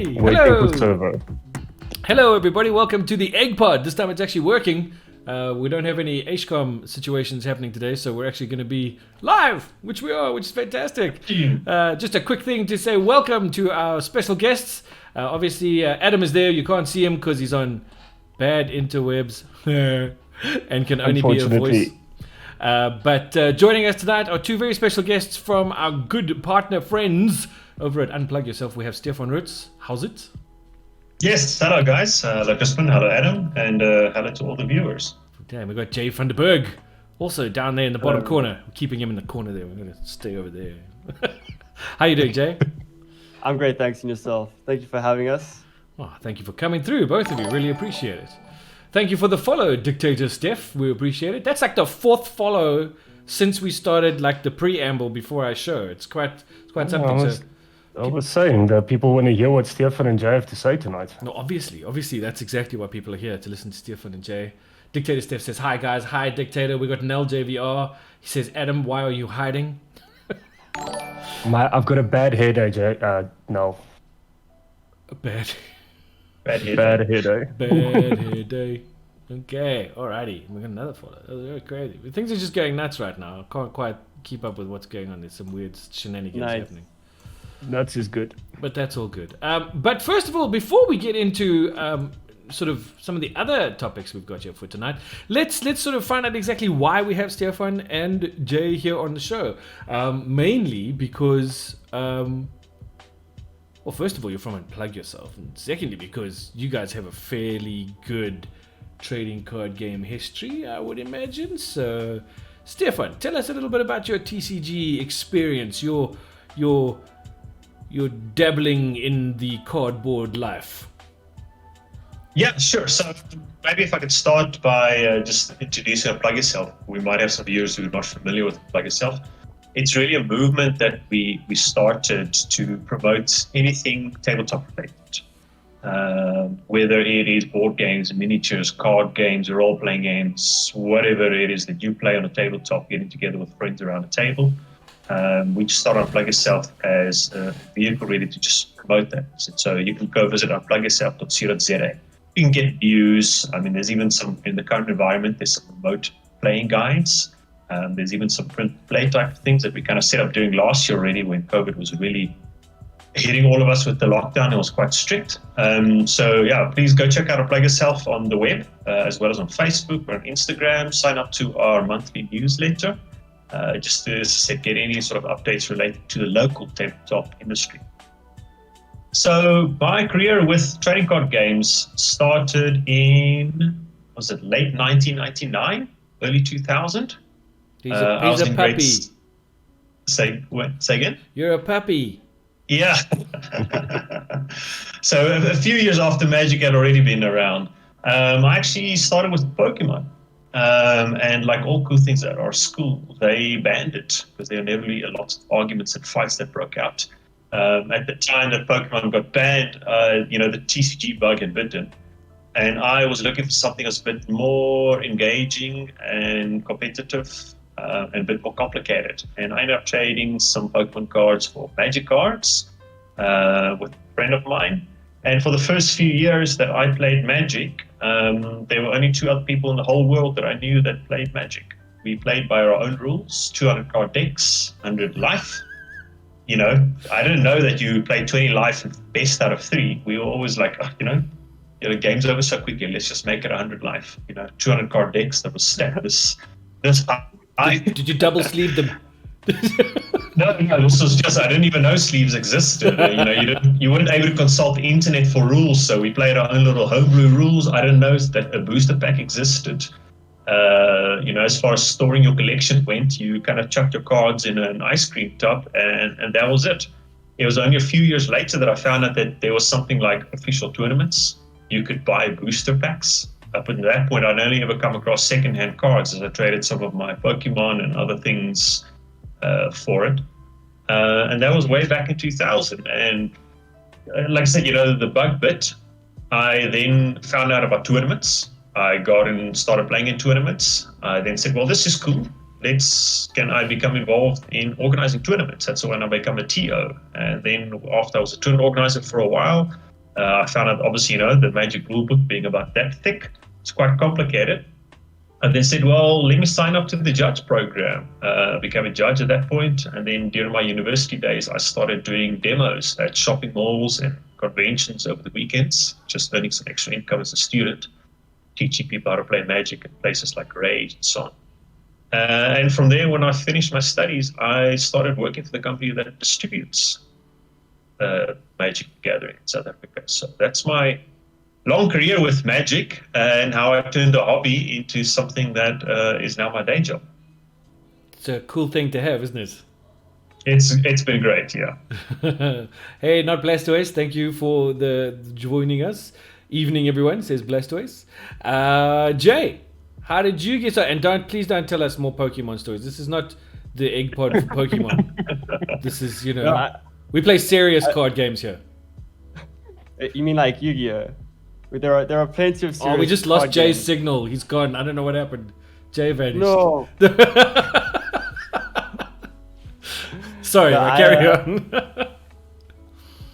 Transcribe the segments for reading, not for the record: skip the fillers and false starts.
Alrighty. Waiting for server. Hello, everybody. Welcome to the EGGPod. This time it's actually working. We don't have any HCOM situations happening today, so we're actually going to be live, which we are, which is fantastic. Just a quick thing to say welcome to our special guests. Obviously, Adam is there. You can't see him because he's on bad interwebs and can only be a voice. But joining us tonight are two very special guests from our good partner friends over at Unplug Yourself. We have Stefan Rutz. How's it? Yes, hello guys. Hello Crispiwan, hello Adam, and hello to all the viewers. Damn, we got Jay van der Berg, also down there in the bottom corner. We're keeping him in the corner there. We're going to stay over there. How you doing, Jay? I'm great, thanks, and yourself. Thank you for having us. Oh, thank you for coming through, both of you. Really appreciate it. Thank you for the follow, Dictator Steph. We appreciate it. That's like the fourth follow since we started, like the preamble before our show. It's quite something. I was saying that people want to hear what Stefan and Jay have to say tonight. No, obviously, that's exactly why people are here, to listen to Stefan and Jay. Dictator Steph says, hi guys, hi Dictator. We got Nell JVR. He says, Adam, why are you hiding? I've got a bad headache, Jay. No. A bad headache. Bad headache. Okay, alrighty. We got another follow. That was very crazy. Things are just going nuts right now. I can't quite keep up with what's going on. There's some weird shenanigans happening. Nuts is good. But that's all good. But first of all, before we get into sort of some of the other topics we've got here for tonight, let's sort of find out exactly why we have Stefan and Jay here on the show. Mainly because, well, first of all, you're from Unplug Yourself. And secondly, because you guys have a fairly good trading card game history, I would imagine. So, Stefan, tell us a little bit about your TCG experience, your dabbling in the cardboard life. Yeah, sure. So maybe if I could start by just introducing Unplug Yourself. We might have some viewers who are not familiar with Unplug Yourself. It's really a movement that we started to promote anything tabletop related. Whether it is board games, miniatures, card games, role-playing games, whatever it is that you play on a tabletop, getting together with friends around a table. We just started Unplug Yourself as a vehicle really to just promote that. So you can go visit unplugyourself.co.za. You can get views. I mean, there's even some, in the current environment, there's some remote playing guides. There's even some print play type of things that we kind of set up doing last year already when COVID was really hitting all of us with the lockdown. It was quite strict. So yeah, please go check out Unplug Yourself on the web, as well as on Facebook or on Instagram. Sign up to our monthly newsletter. Just to get any sort of updates related to the local tabletop industry. So my career with trading card games started in, was it late 1999, early 2000? He's a puppy. Say again? You're a puppy. Yeah. So a few years after Magic had already been around, I actually started with Pokemon. And like all cool things at our school, they banned it because there were inevitably a lot of arguments and fights that broke out. At the time that Pokemon got banned, the TCG bug had bitten. And I was looking for something that's a bit more engaging and competitive and a bit more complicated. And I ended up trading some Pokemon cards for Magic cards with a friend of mine. And for the first few years that I played Magic, there were only two other people in the whole world that I knew that played Magic. We played by our own rules, 200 card decks, 100 life. You know, I didn't know that you play 20 life and best out of 3. We were always like, the game's over so quickly, let's just make it 100 life. 200 card decks that was stacked this high. Did you double sleeve them? No, this was just, I didn't even know sleeves existed. You weren't able to consult the internet for rules, so we played our own little homebrew rules. I didn't know that a booster pack existed. As far as storing your collection went, you kind of chucked your cards in an ice cream tub, and that was it. It was only a few years later that I found out that there was something like official tournaments. You could buy booster packs. Up until that point, I'd only ever come across secondhand cards as I traded some of my Pokemon and other things for it. And that was way back in 2000. And like I said, the bug bit. I then found out about tournaments. I got and started playing in tournaments. I then said, well, this is cool. Can I become involved in organizing tournaments? That's when I became a TO. And then after I was a tournament organizer for a while, I found out, obviously, the Magic Rulebook being about that thick, it's quite complicated. And then said, well, let me sign up to the judge program. Became a judge at that point. And then during my university days, I started doing demos at shopping malls and conventions over the weekends, just earning some extra income as a student, teaching people how to play Magic in places like Rage and so on. And from there, when I finished my studies, I started working for the company that distributes Magic Gathering in South Africa. So that's my long career with Magic and how I turned a hobby into something that is now my day job. It's a cool thing to have, isn't it? It's been great, yeah. Hey, not Blastoise, thank you for the joining us. Evening, everyone, says Blastoise. Jay, how did you get started? And please don't tell us more Pokemon stories. This is not the EGGPod for Pokemon. This is, we play serious card games here. You mean like Yu-Gi-Oh? There are plenty of serious. Oh, we just lost Jay's games. signal. He's gone. I don't know what happened. Jay vanished. No. Sorry, carry on.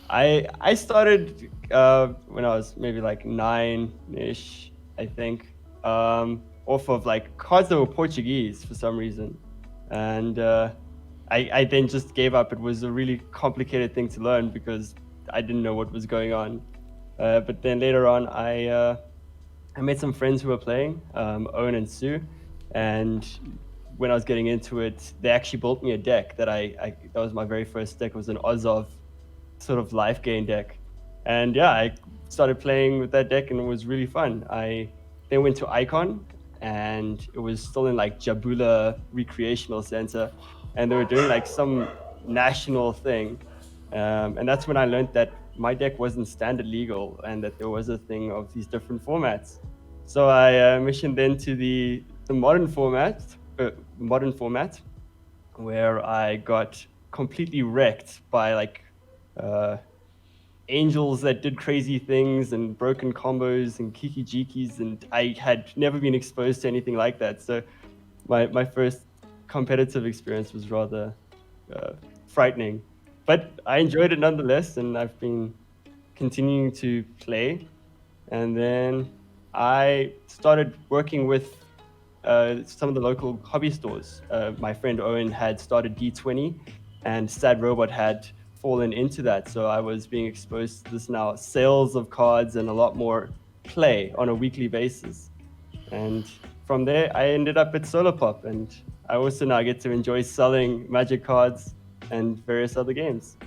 I started when I was maybe like 9-ish, I think, off of like cards that were Portuguese for some reason, and I then just gave up. It was a really complicated thing to learn because I didn't know what was going on. But then later on, I met some friends who were playing, Owen and Sue, and when I was getting into it, they actually built me a deck that that was my very first deck. It was an Ozov sort of life gain deck, and yeah, I started playing with that deck, and it was really fun. I then went to Icon, and it was still in like Jabula Recreational Center, and they were doing like some national thing, and that's when I learned that my deck wasn't standard legal and that there was a thing of these different formats. So I missioned then to the modern format, where I got completely wrecked by like angels that did crazy things and broken combos and kiki jikis, and I had never been exposed to anything like that. So my first competitive experience was rather frightening. But I enjoyed it nonetheless, and I've been continuing to play. And then I started working with some of the local hobby stores. My friend Owen had started D20, and Sad Robot had fallen into that. So I was being exposed to this now sales of cards and a lot more play on a weekly basis. And from there, I ended up at Solarpop, and I also now get to enjoy selling Magic cards and various other games.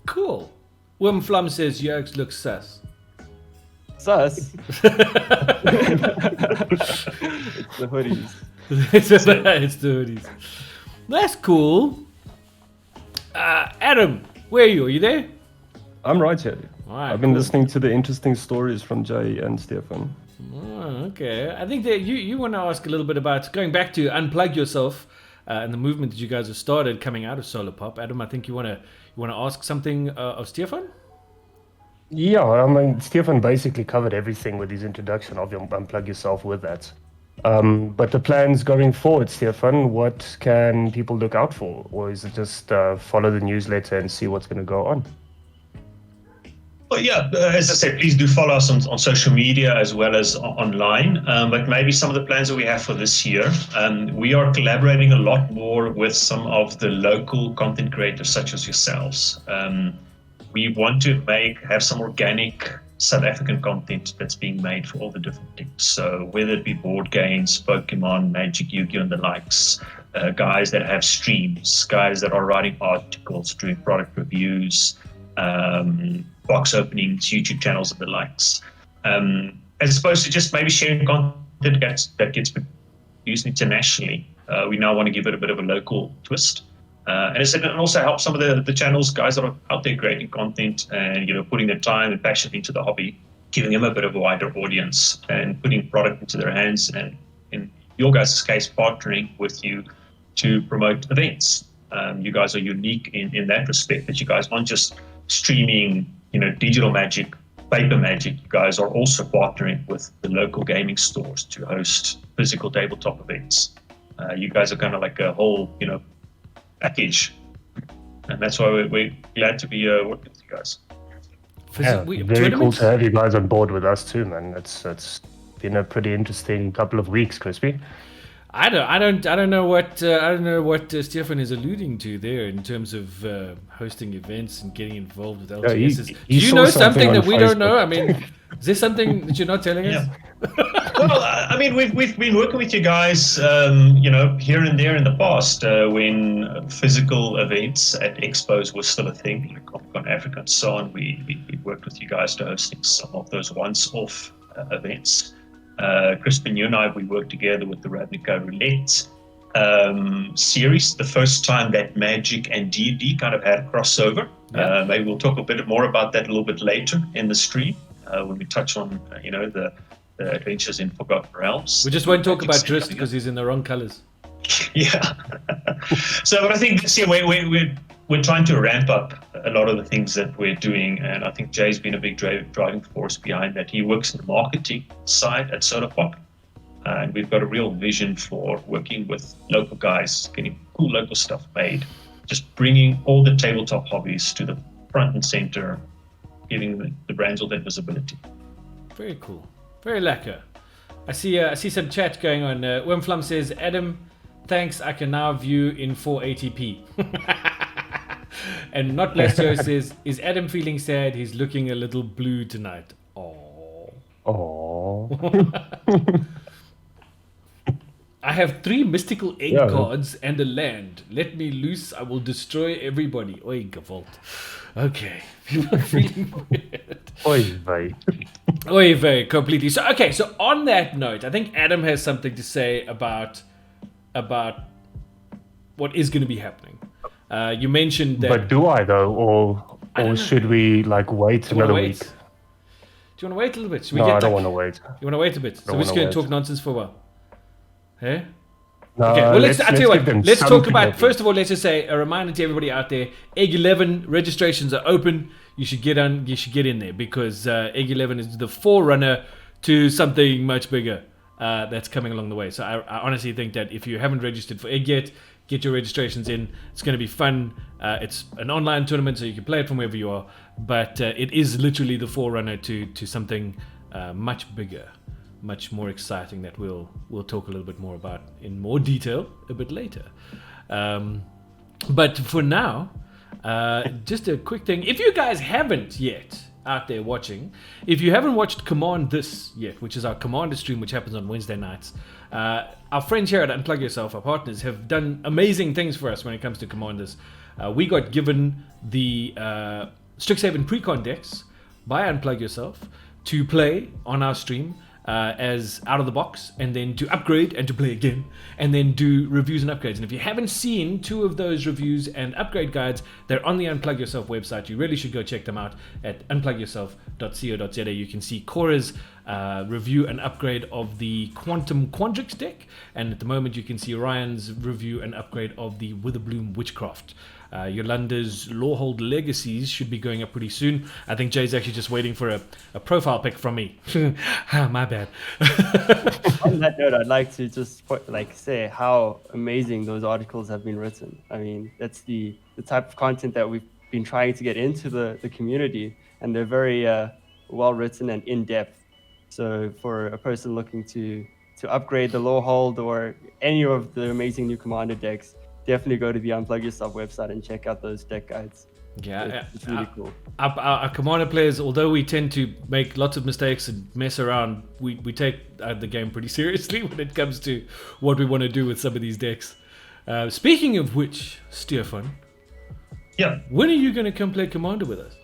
Cool. Wim Flum says Yerks looks sus. Sus? It's the hoodies. It's the hoodies. That's cool. Adam, where are you? Are you there? I'm right here. Alright, I've been cool. listening to the interesting stories from Jay and Stefan. Oh, okay. I think that you want to ask a little bit about going back to Unplug Yourself and the movement that you guys have started coming out of Solarpop. Adam, I think you want to ask something of Stefan? Yeah, I mean, Stefan basically covered everything with his introduction of Unplug Yourself with that. But the plans going forward, Stefan, what can people look out for? Or is it just follow the newsletter and see what's going to go on? Well, yeah, as I said, please do follow us on social media as well as online. But maybe some of the plans that we have for this year, we are collaborating a lot more with some of the local content creators such as yourselves. We want to have some organic South African content that's being made for all the different things. So whether it be board games, Pokemon, Magic, Yu-Gi-Oh! And the likes, guys that have streams, guys that are writing articles, doing product reviews, box openings, YouTube channels and the likes. As opposed to just maybe sharing content that gets produced internationally. We now want to give it a bit of a local twist. And it also helps some of the channels, guys that are out there creating content and putting their time and passion into the hobby, giving them a bit of a wider audience and putting product into their hands, and in your guys' case, partnering with you to promote events. You guys are unique in that respect, that you guys aren't just streaming digital Magic, paper Magic. You guys are also partnering with the local gaming stores to host physical tabletop events. You guys are kind of like a whole package, and that's why we're glad to be working with you guys. very cool to have you guys on board with us too, man. It's been a pretty interesting couple of weeks, Crispy. I don't know what Stefan is alluding to there in terms of hosting events and getting involved with LGSs. Do you know something that we Facebook. don't know? I mean, is there something that you're not telling us? Well, I mean, we've been working with you guys, here and there in the past when physical events at expos were still a thing, like Comic-Con Africa and so on. We worked with you guys to hosting some of those once-off events. Crispin, you and I, we worked together with the Ravnica Roulette series, the first time that Magic and D&D kind of had a crossover. Yeah. Maybe we'll talk a bit more about that a little bit later in the stream when we touch on, the adventures in Forgotten Realms. We just won't talk about Drist because he's in the wrong colors. Yeah. But I think this year we're trying to ramp up a lot of the things that we're doing, and I think Jay's been a big driving force behind that. He works in the marketing side at Soda Pop, and we've got a real vision for working with local guys, getting cool local stuff made, just bringing all the tabletop hobbies to the front and center, giving the brands all that visibility. Very cool. Very lacquer. I see some chat going on. Wormflum says, Adam, thanks, I can now view in 480p. And Not Less Joe says, is Adam feeling sad? He's looking a little blue tonight. Oh. I have 3 mystical egg cards and a land. Let me loose, I will destroy everybody. Oi, Gavolt. Okay. Feeling weird. Oy vey. Oy vey, completely. So on that note, I think Adam has something to say about what is going to be happening. You mentioned that. But do I though, or should we wait another week? Do you want to wait a little bit? No, I don't want to wait. You want to wait a bit? So we're just going to talk nonsense for a while. Hey? No, okay, well, let's talk about, first of all, let's just say a reminder to everybody out there, Egg 11 registrations are open. You should get in there because Egg 11 is the forerunner to something much bigger that's coming along the way. So I honestly think that if you haven't registered for Egg yet, get your registrations in. It's going to be fun. It's an online tournament, so you can play it from wherever you are. But it is literally the forerunner to something much bigger, much more exciting that we'll talk a little bit more about in more detail a bit later. But for now, just a quick thing. If you guys haven't yet out there watching, if you haven't watched Command This yet, which is our Commander stream, which happens on Wednesday nights, our friends here at Unplug Yourself, our partners, have done amazing things for us when it comes to Command This. We got given the Strixhaven Precon decks by Unplug Yourself to play on our stream as out of the box, and then to upgrade and to play again, and then do reviews and upgrades. And if you haven't seen 2 of those reviews and upgrade guides, they're on the Unplug Yourself website. You really should go check them out at unplugyourself.co.za. You can see Cora's review and upgrade of the Quantum Quandrix deck, and at the moment you can see Ryan's review and upgrade of the Witherbloom Witchcraft. Yolanda's Lawhold Legacies should be going up pretty soon. I think Jay's actually just waiting for a profile pic from me. My bad. On that note, I'd like to just say how amazing those articles have been written. I mean, that's the type of content that we've been trying to get into the community, and they're very well written and in depth. So for a person looking to upgrade the Lawhold or any of the amazing new Commander decks, definitely go to the Unplug Yourself website and check out those deck guides. Yeah, it's really cool. Our Commander players, although we tend to make lots of mistakes and mess around, we take the game pretty seriously when it comes to what we want to do with some of these decks. Speaking of which, Stefan, when are you going to come play Commander with us?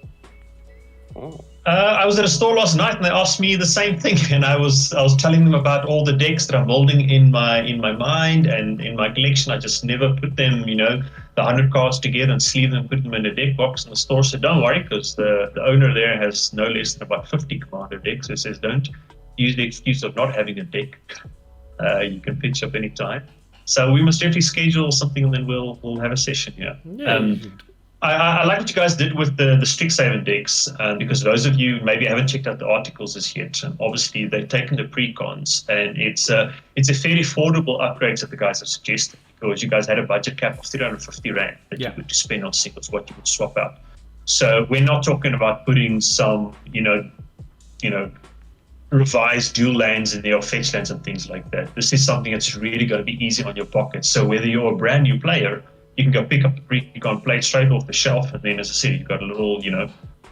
I was at a store last night and they asked me the same thing, and I was telling them about all the decks that I'm building in my mind and in my collection. I just never put them, the 100 cards together and sleeve them and put them in a deck box. And the store said, don't worry, because the owner there has no less than about 50 Commander decks. So it says, don't use the excuse of not having a deck. You can pitch up anytime. So we must definitely schedule something, and then we'll have a session. I like what you guys did with the Strixhaven decks, because those of you maybe haven't checked out the articles as yet, and obviously they've taken the precons, and it's a fairly affordable upgrades that the guys have suggested, because you guys had a budget cap of 350 Rand that you would spend on singles, what you would swap out So we're not talking about putting some, revised dual lands in there or fetch lands and things like that. This is something that's really going to be easy on your pocket. So whether you're a brand new player, you can go pick up the pre-con, play it straight off the shelf, and then, as I said, you've got a little,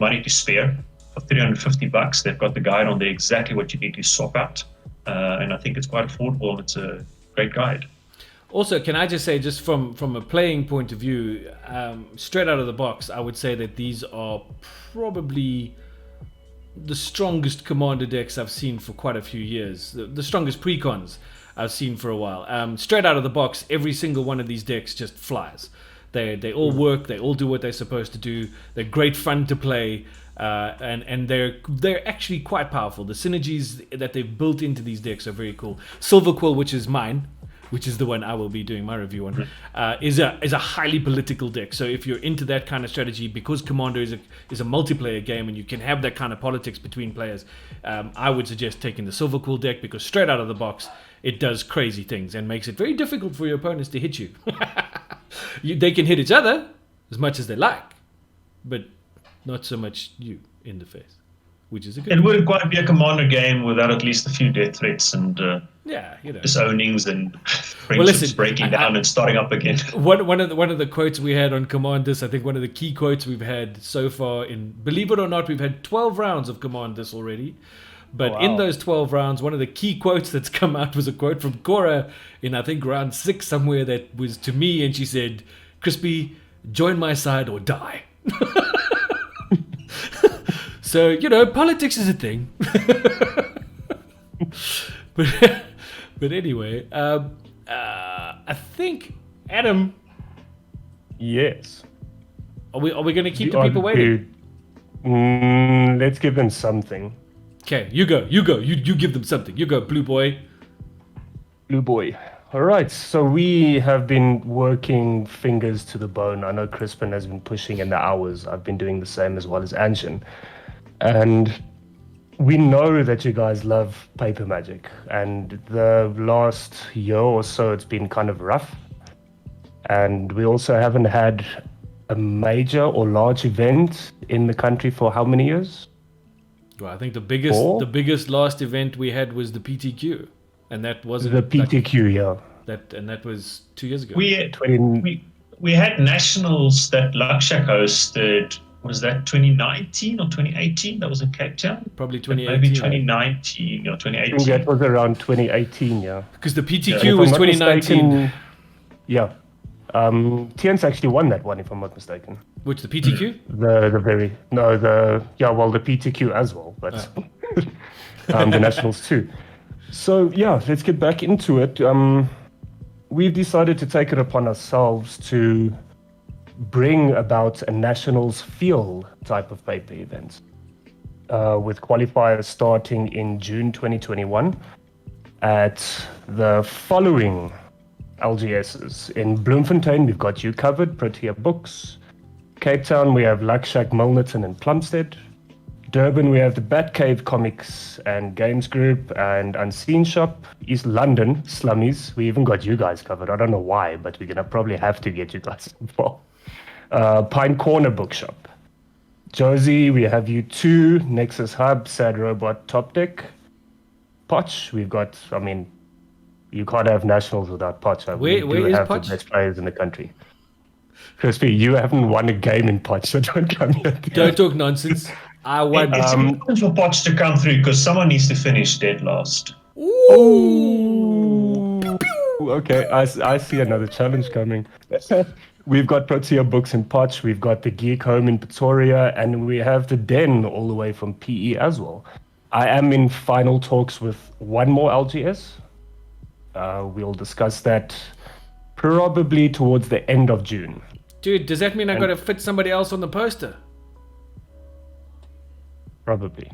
money to spare. For $350, they've got the guide on there exactly what you need to swap out, and I think it's quite affordable, and it's a great guide. Also, can I just say, just from a playing point of view, straight out of the box, I would say that these are probably the strongest commander decks I've seen for quite a few years. The strongest precons I've seen for a while. Straight out of the box, every single one of these decks just flies. They all work. They all do what they're supposed to do. They're great fun to play, and they're actually quite powerful. The synergies that they've built into these decks are very cool. Silver Quill, which is mine, which is the one I will be doing my review on, is a highly political deck. So if you're into that kind of strategy, because Commander is a multiplayer game and you can have that kind of politics between players, I would suggest taking the Silver Quill deck, because straight out of the box, it does crazy things and makes it very difficult for your opponents to hit you. They can hit each other as much as they like, but not so much you in the face, which is a good. It wouldn't quite be a Commander game without at least a few death threats and disownings and friendships breaking down and starting up again. One of the quotes we had on Commanders, I think one of the key quotes we've had so far in, believe it or not, we've had 12 rounds of Commanders already. But in those 12 rounds, one of the key quotes that's come out was a quote from Cora in, I think, round 6 somewhere, that was to me, and she said, "Crispy, join my side or die." So, politics is a thing. But anyway, I think, Adam. Yes. Are we going to keep the people waiting? Let's give them something. Okay, you go. You give them something. You go, Blue Boy. Blue Boy. All right, so we have been working fingers to the bone. I know Crispin has been pushing in the hours. I've been doing the same, as well as Anshin. And we know that you guys love paper magic. And the last year or so, it's been kind of rough. And we also haven't had a major or large event in the country for how many years? Well, I think the biggest last event we had was the PTQ, and that wasn't the PTQ, that was 2 years ago. We had nationals that Lakshak hosted. Was that 2019 or 2018? That was in Cape Town. Probably 2018. Maybe 2019 or 2018. I think that was around 2018, yeah. Because the PTQ was 2019. Yeah. Tien's actually won that one, if I'm not mistaken. Which, the PTQ? The PTQ as well, but the nationals too. So yeah, let's get back into it. We've decided to take it upon ourselves to bring about a nationals feel type of paper event, with qualifiers starting in June 2021 at the following LGSs. In Bloemfontein, we've got you covered, Protea Books. Cape Town, we have Lakshak, Milnerton, and Plumstead. Durban, we have the Batcave Comics and Games Group and Unseen Shop. East London, Slummies, we even got you guys covered. I don't know why, but we're going to probably have to get you guys involved. Pine Corner Bookshop. Josie, we have you two, Nexus Hub, Sad Robot, Top Deck. Potch, we've got, you can't have nationals without Potch. Where is have Potch? The best players in the country. Crispy, you haven't won a game in Potch, so don't come here. Don't talk nonsense. I won. It's important for Potch to come through because someone needs to finish dead last. Ooh. Okay, I see another challenge coming. We've got Protea Books in Potch, we've got the Geek Home in Pretoria, and we have the Den all the way from PE as well. I am in final talks with one more LGS. We'll discuss that probably towards the end of June. Dude, does that mean I got to fit somebody else on the poster? Probably.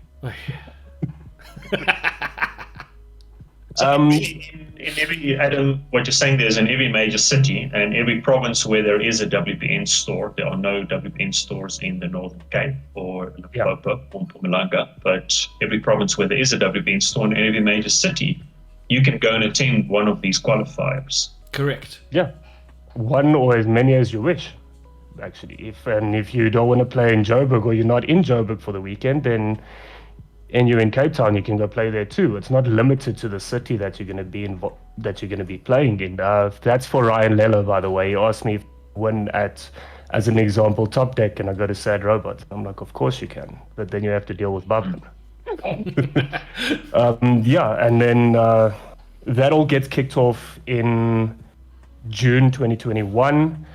In every, Adam, what you're saying there is in every major city and every province where there is a WPN store. There are no WPN stores in the Northern Cape or Limpopo or Mpumalanga, but every province where there is a WPN store in every major city, you can go and attend one of these qualifiers. Correct. Yeah. One or as many as you wish. actually. If you don't want to play in Joburg, or you're not in Joburg for the weekend, then and you're in Cape Town, you can go play there too. It's not limited to the city that you're going to be playing in. That's for Ryan Lello, by the way. He asked me if I win at, as an example, Top Deck, and I go to Sad Robot. I'm like, of course you can, but then you have to deal with Bubbin. Yeah, and then that all gets kicked off in June 2021.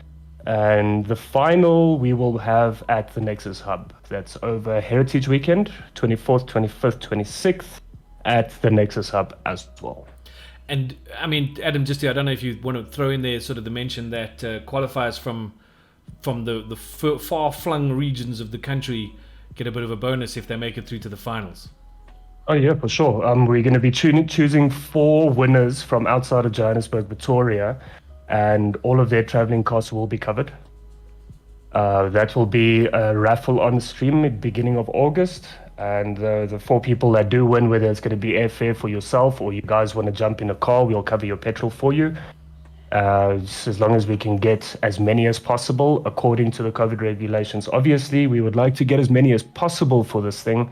And the final we will have at the Nexus Hub. That's over Heritage Weekend, 24th, 25th, 26th, at the Nexus Hub as well. And I mean, Adam, just here, I don't know if you want to throw in there sort of the mention that qualifiers from the far-flung regions of the country get a bit of a bonus if they make it through to the finals. Oh yeah, for sure. We're going to be choosing 4 winners from outside of Johannesburg, Pretoria, and all of their traveling costs will be covered. That will be a raffle on stream at the beginning of August. And the 4 people that do win, whether it's going to be airfare for yourself or you guys want to jump in a car, we'll cover your petrol for you. Just as long as we can get as many as possible according to the COVID regulations. Obviously, we would like to get as many as possible for this thing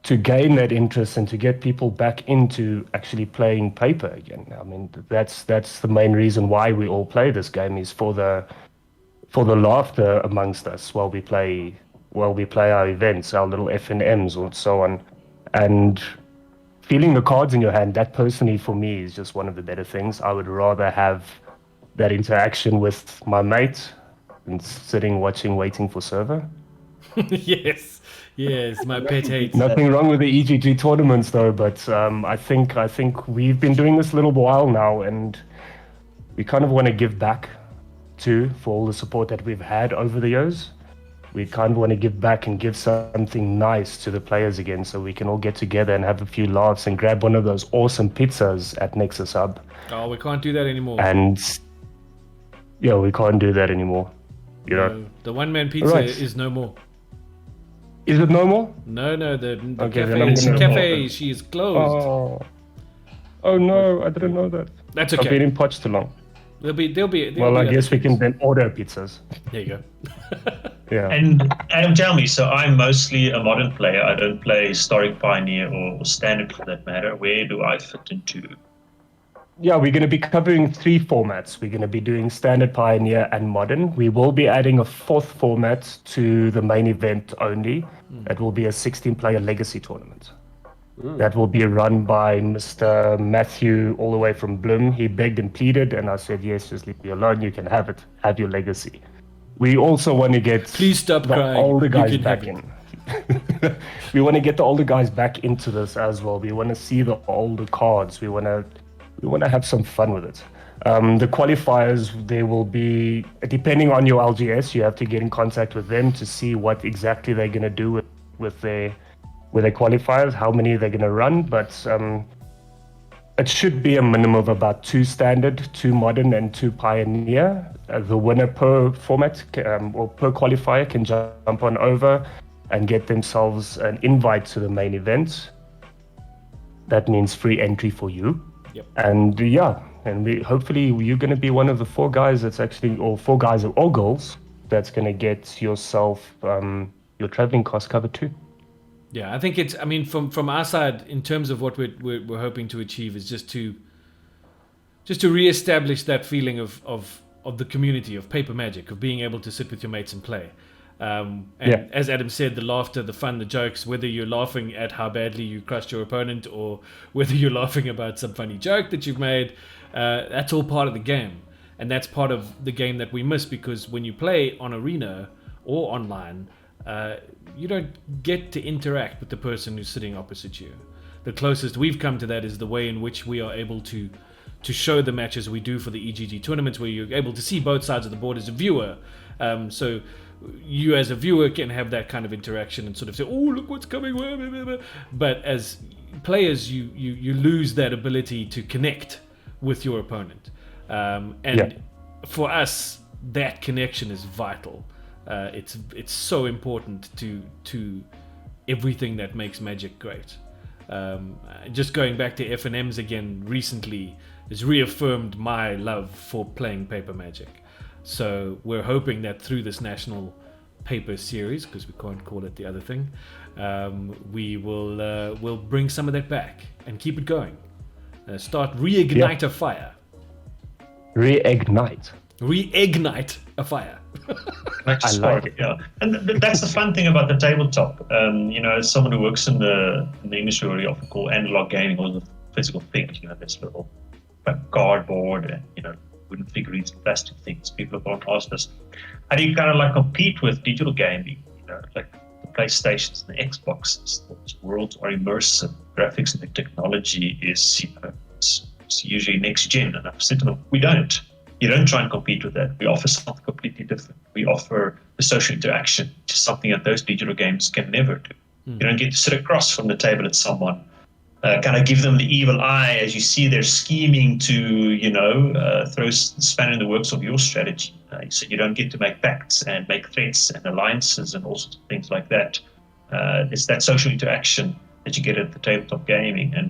to gain that interest and to get people back into actually playing paper again. I mean, that's the main reason why we all play this game, is for the laughter amongst us while we play our events, our little FNMs or so on. And feeling the cards in your hand, that personally for me is just one of the better things. I would rather have that interaction with my mate than sitting, watching, waiting for server. Yes, my pet hate. Nothing wrong with the EGG tournaments though, but I think we've been doing this a little while now, and we kind of want to give back too for all the support that we've had over the years. We kind of want to give back and give something nice to the players again, so we can all get together and have a few laughs and grab one of those awesome pizzas at Nexus Hub. Oh, we can't do that anymore. And yeah, we can't do that anymore. You know? No, the one-man pizza is no more. Is it no more? No, the Okay, cafe, she is closed. Oh no, I didn't know that. That's okay. I've been in Potch too long. There'll be Well, I guess we can then order pizzas. There you go. Yeah. And Adam, tell me, so I'm mostly a modern player. I don't play Historic Pioneer or Standard for that matter. Where do I fit into? Yeah, we're going to be covering 3 formats. We're going to be doing Standard, Pioneer, and Modern. We will be adding a 4th format to the main event only. That will be a 16-player Legacy tournament. That will be run by Mr. Matthew, all the way from Bloem. He begged and pleaded, and I said, yes, just leave me alone. You can have it. Have your Legacy. We also want to get Please stop the crying. older guys You can back have in. We want to get the older guys back into this as well. We want to see the older cards. We want to have some fun with it. The qualifiers, they will be, depending on your LGS, you have to get in contact with them to see what exactly they're going to do with their qualifiers, how many they're going to run. But it should be a minimum of about 2 Standard, 2 Modern, and 2 Pioneer. The winner per format or per qualifier can jump on over and get themselves an invite to the main event. That means free entry for you. Yep. And hopefully you're going to be one of the 4 guys that's actually, or 4 guys or girls that's going to get yourself your traveling costs covered too. Yeah, I think it's, I mean, from our side, in terms of what we're hoping to achieve, is just to reestablish that feeling of the community, of paper magic, of being able to sit with your mates and play. As Adam said, the laughter, the fun, the jokes, whether you're laughing at how badly you crushed your opponent or whether you're laughing about some funny joke that you've made, that's all part of the game. And that's part of the game that we miss, because when you play on Arena or online, you don't get to interact with the person who's sitting opposite you. The closest we've come to that is the way in which we are able to show the matches we do for the EGG tournaments, where you're able to see both sides of the board as a viewer. So you as a viewer can have that kind of interaction and sort of say, oh, look what's coming. But as players, you lose that ability to connect with your opponent. For us, that connection is vital. It's so important to everything that makes Magic great. Just going back to FNMs again recently has reaffirmed my love for playing paper Magic. So we're hoping that through this National Paper Series, because we can't call it the other thing, we will we'll bring some of that back and keep it going. Start reignite a fire. Reignite A fire. I like it. Yeah, and that's the fun thing about the tabletop. As someone who works in the industry, what we often call analog gaming, or the physical things. This little cardboard and wooden figurines and plastic things. People have asked us, how do you kind of like compete with digital gaming? Like the PlayStations and the Xboxes. Those worlds are immersive. Graphics and the technology is it's usually next gen. And I've said to them, we don't. You don't try and compete with that. We offer something completely different. We offer the social interaction, which is something that those digital games can never do. You don't get to sit across from the table at someone, kind of give them the evil eye as you see they're scheming to, throw span in the works of your strategy. So you don't get to make pacts and make threats and alliances and all sorts of things like that. It's that social interaction that you get at the tabletop gaming. And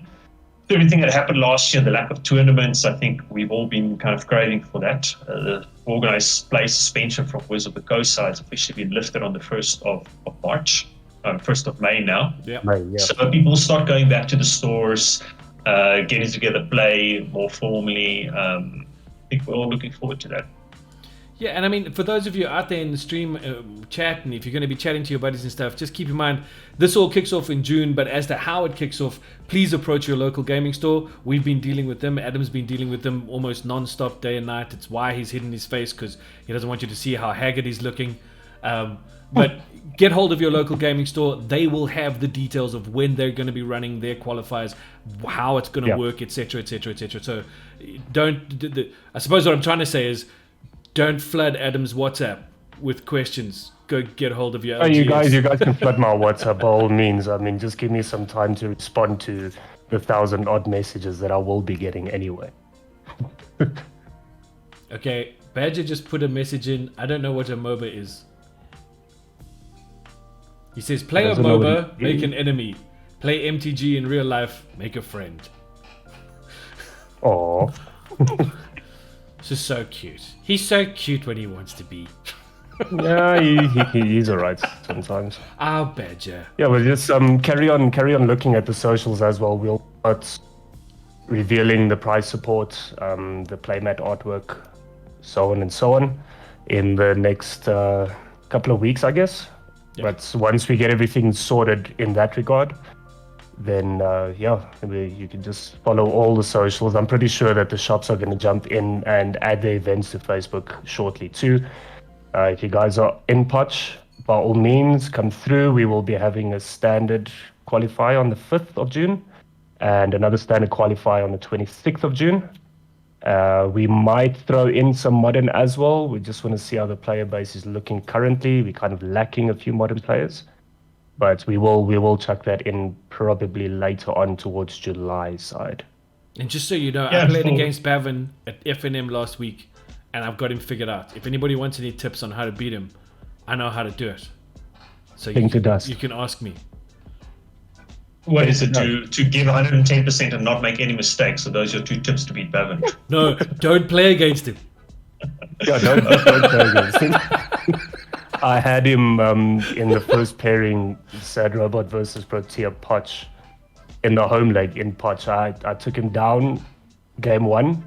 everything that happened last year, the lack of tournaments, I think we've all been kind of craving for that. The organized play suspension from Wizard of the Coast side has officially been lifted on the 1st of March, 1st of May now. Yeah. So people start going back to the stores, getting together, play more formally. I think we're all looking forward to that. Yeah, and I mean, for those of you out there in the stream chat, and if you're going to be chatting to your buddies and stuff, just keep in mind, this all kicks off in June, but as to how it kicks off, please approach your local gaming store. We've been dealing with them. Adam's been dealing with them almost non-stop, day and night. It's why he's hidden his face, because he doesn't want you to see how haggard he's looking. But get hold of your local gaming store. They will have the details of when they're going to be running their qualifiers, how it's going to work, etc., etc., etc. So I suppose what I'm trying to say is, don't flood Adam's WhatsApp with questions. Go get hold of your LGS. You guys can flood my WhatsApp by all means. I mean, just give me some time to respond to the 1,000-odd messages that I will be getting anyway. Okay, Badger just put a message in. I don't know what a MOBA is. He says, play a MOBA, make an enemy. Play MTG in real life, make a friend. Aww. This is so cute. He's so cute when he wants to be. Yeah, he's alright sometimes. Our Badger. Yeah, well, just carry on looking at the socials as well. We'll start revealing the prize support, the playmat artwork, so on and so on, in the next couple of weeks, I guess. Yep. But once we get everything sorted in that regard, then you can just follow all the socials. I'm pretty sure that the shops are going to jump in and add their events to Facebook shortly too. If you guys are in Potch, by all means, come through. We will be having a standard qualifier on the 5th of June and another standard qualifier on the 26th of June. We might throw in some modern as well. We just want to see how the player base is looking currently. We're kind of lacking a few modern players. But we will chuck that in probably later on towards July side. And just so you know, I played against Bavin at FNM last week, and I've got him figured out. If anybody wants any tips on how to beat him, I know how to do it. So you can ask me. What is it, to give 110% and not make any mistakes? So those are your 2 tips to beat Bavin. No, don't play against him. Yeah, don't play against him. I had him in the first pairing, Sad Robot versus Protea Potch, in the home leg in Potch. I took him down game 1.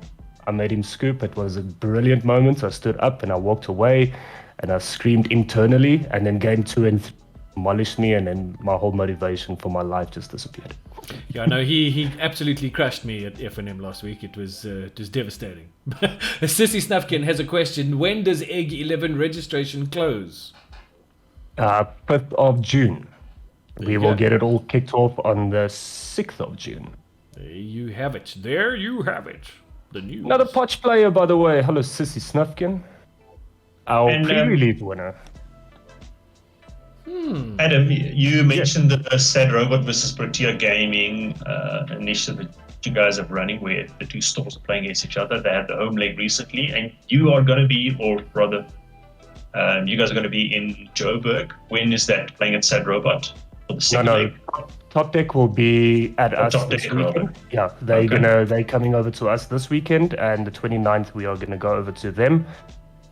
I made him scoop. It was a brilliant moment. I stood up and I walked away and I screamed internally. And then game 2 and 3 demolished me, and then my whole motivation for my life just disappeared. Yeah, no, he absolutely crushed me at FNM last week. It was devastating. Sissy Snufkin has a question. When does Egg 11 registration close? 5th of June. We will get it all kicked off on the 6th of June. There you have it. There you have it. The news. Another Potch player, by the way. Hello, Sissy Snufkin. Our pre-release winner. Adam, you mentioned the Sad Robot versus Protea Gaming initiative that you guys are running, where the 2 stores are playing against each other. They had the home leg recently, and you are going to be, or rather, you guys are going to be in Joburg. When is that, playing at Sad Robot? For the second leg? Top Deck will be at us this weekend. Rather. Yeah, they're coming over to us this weekend, and the 29th we are going to go over to them.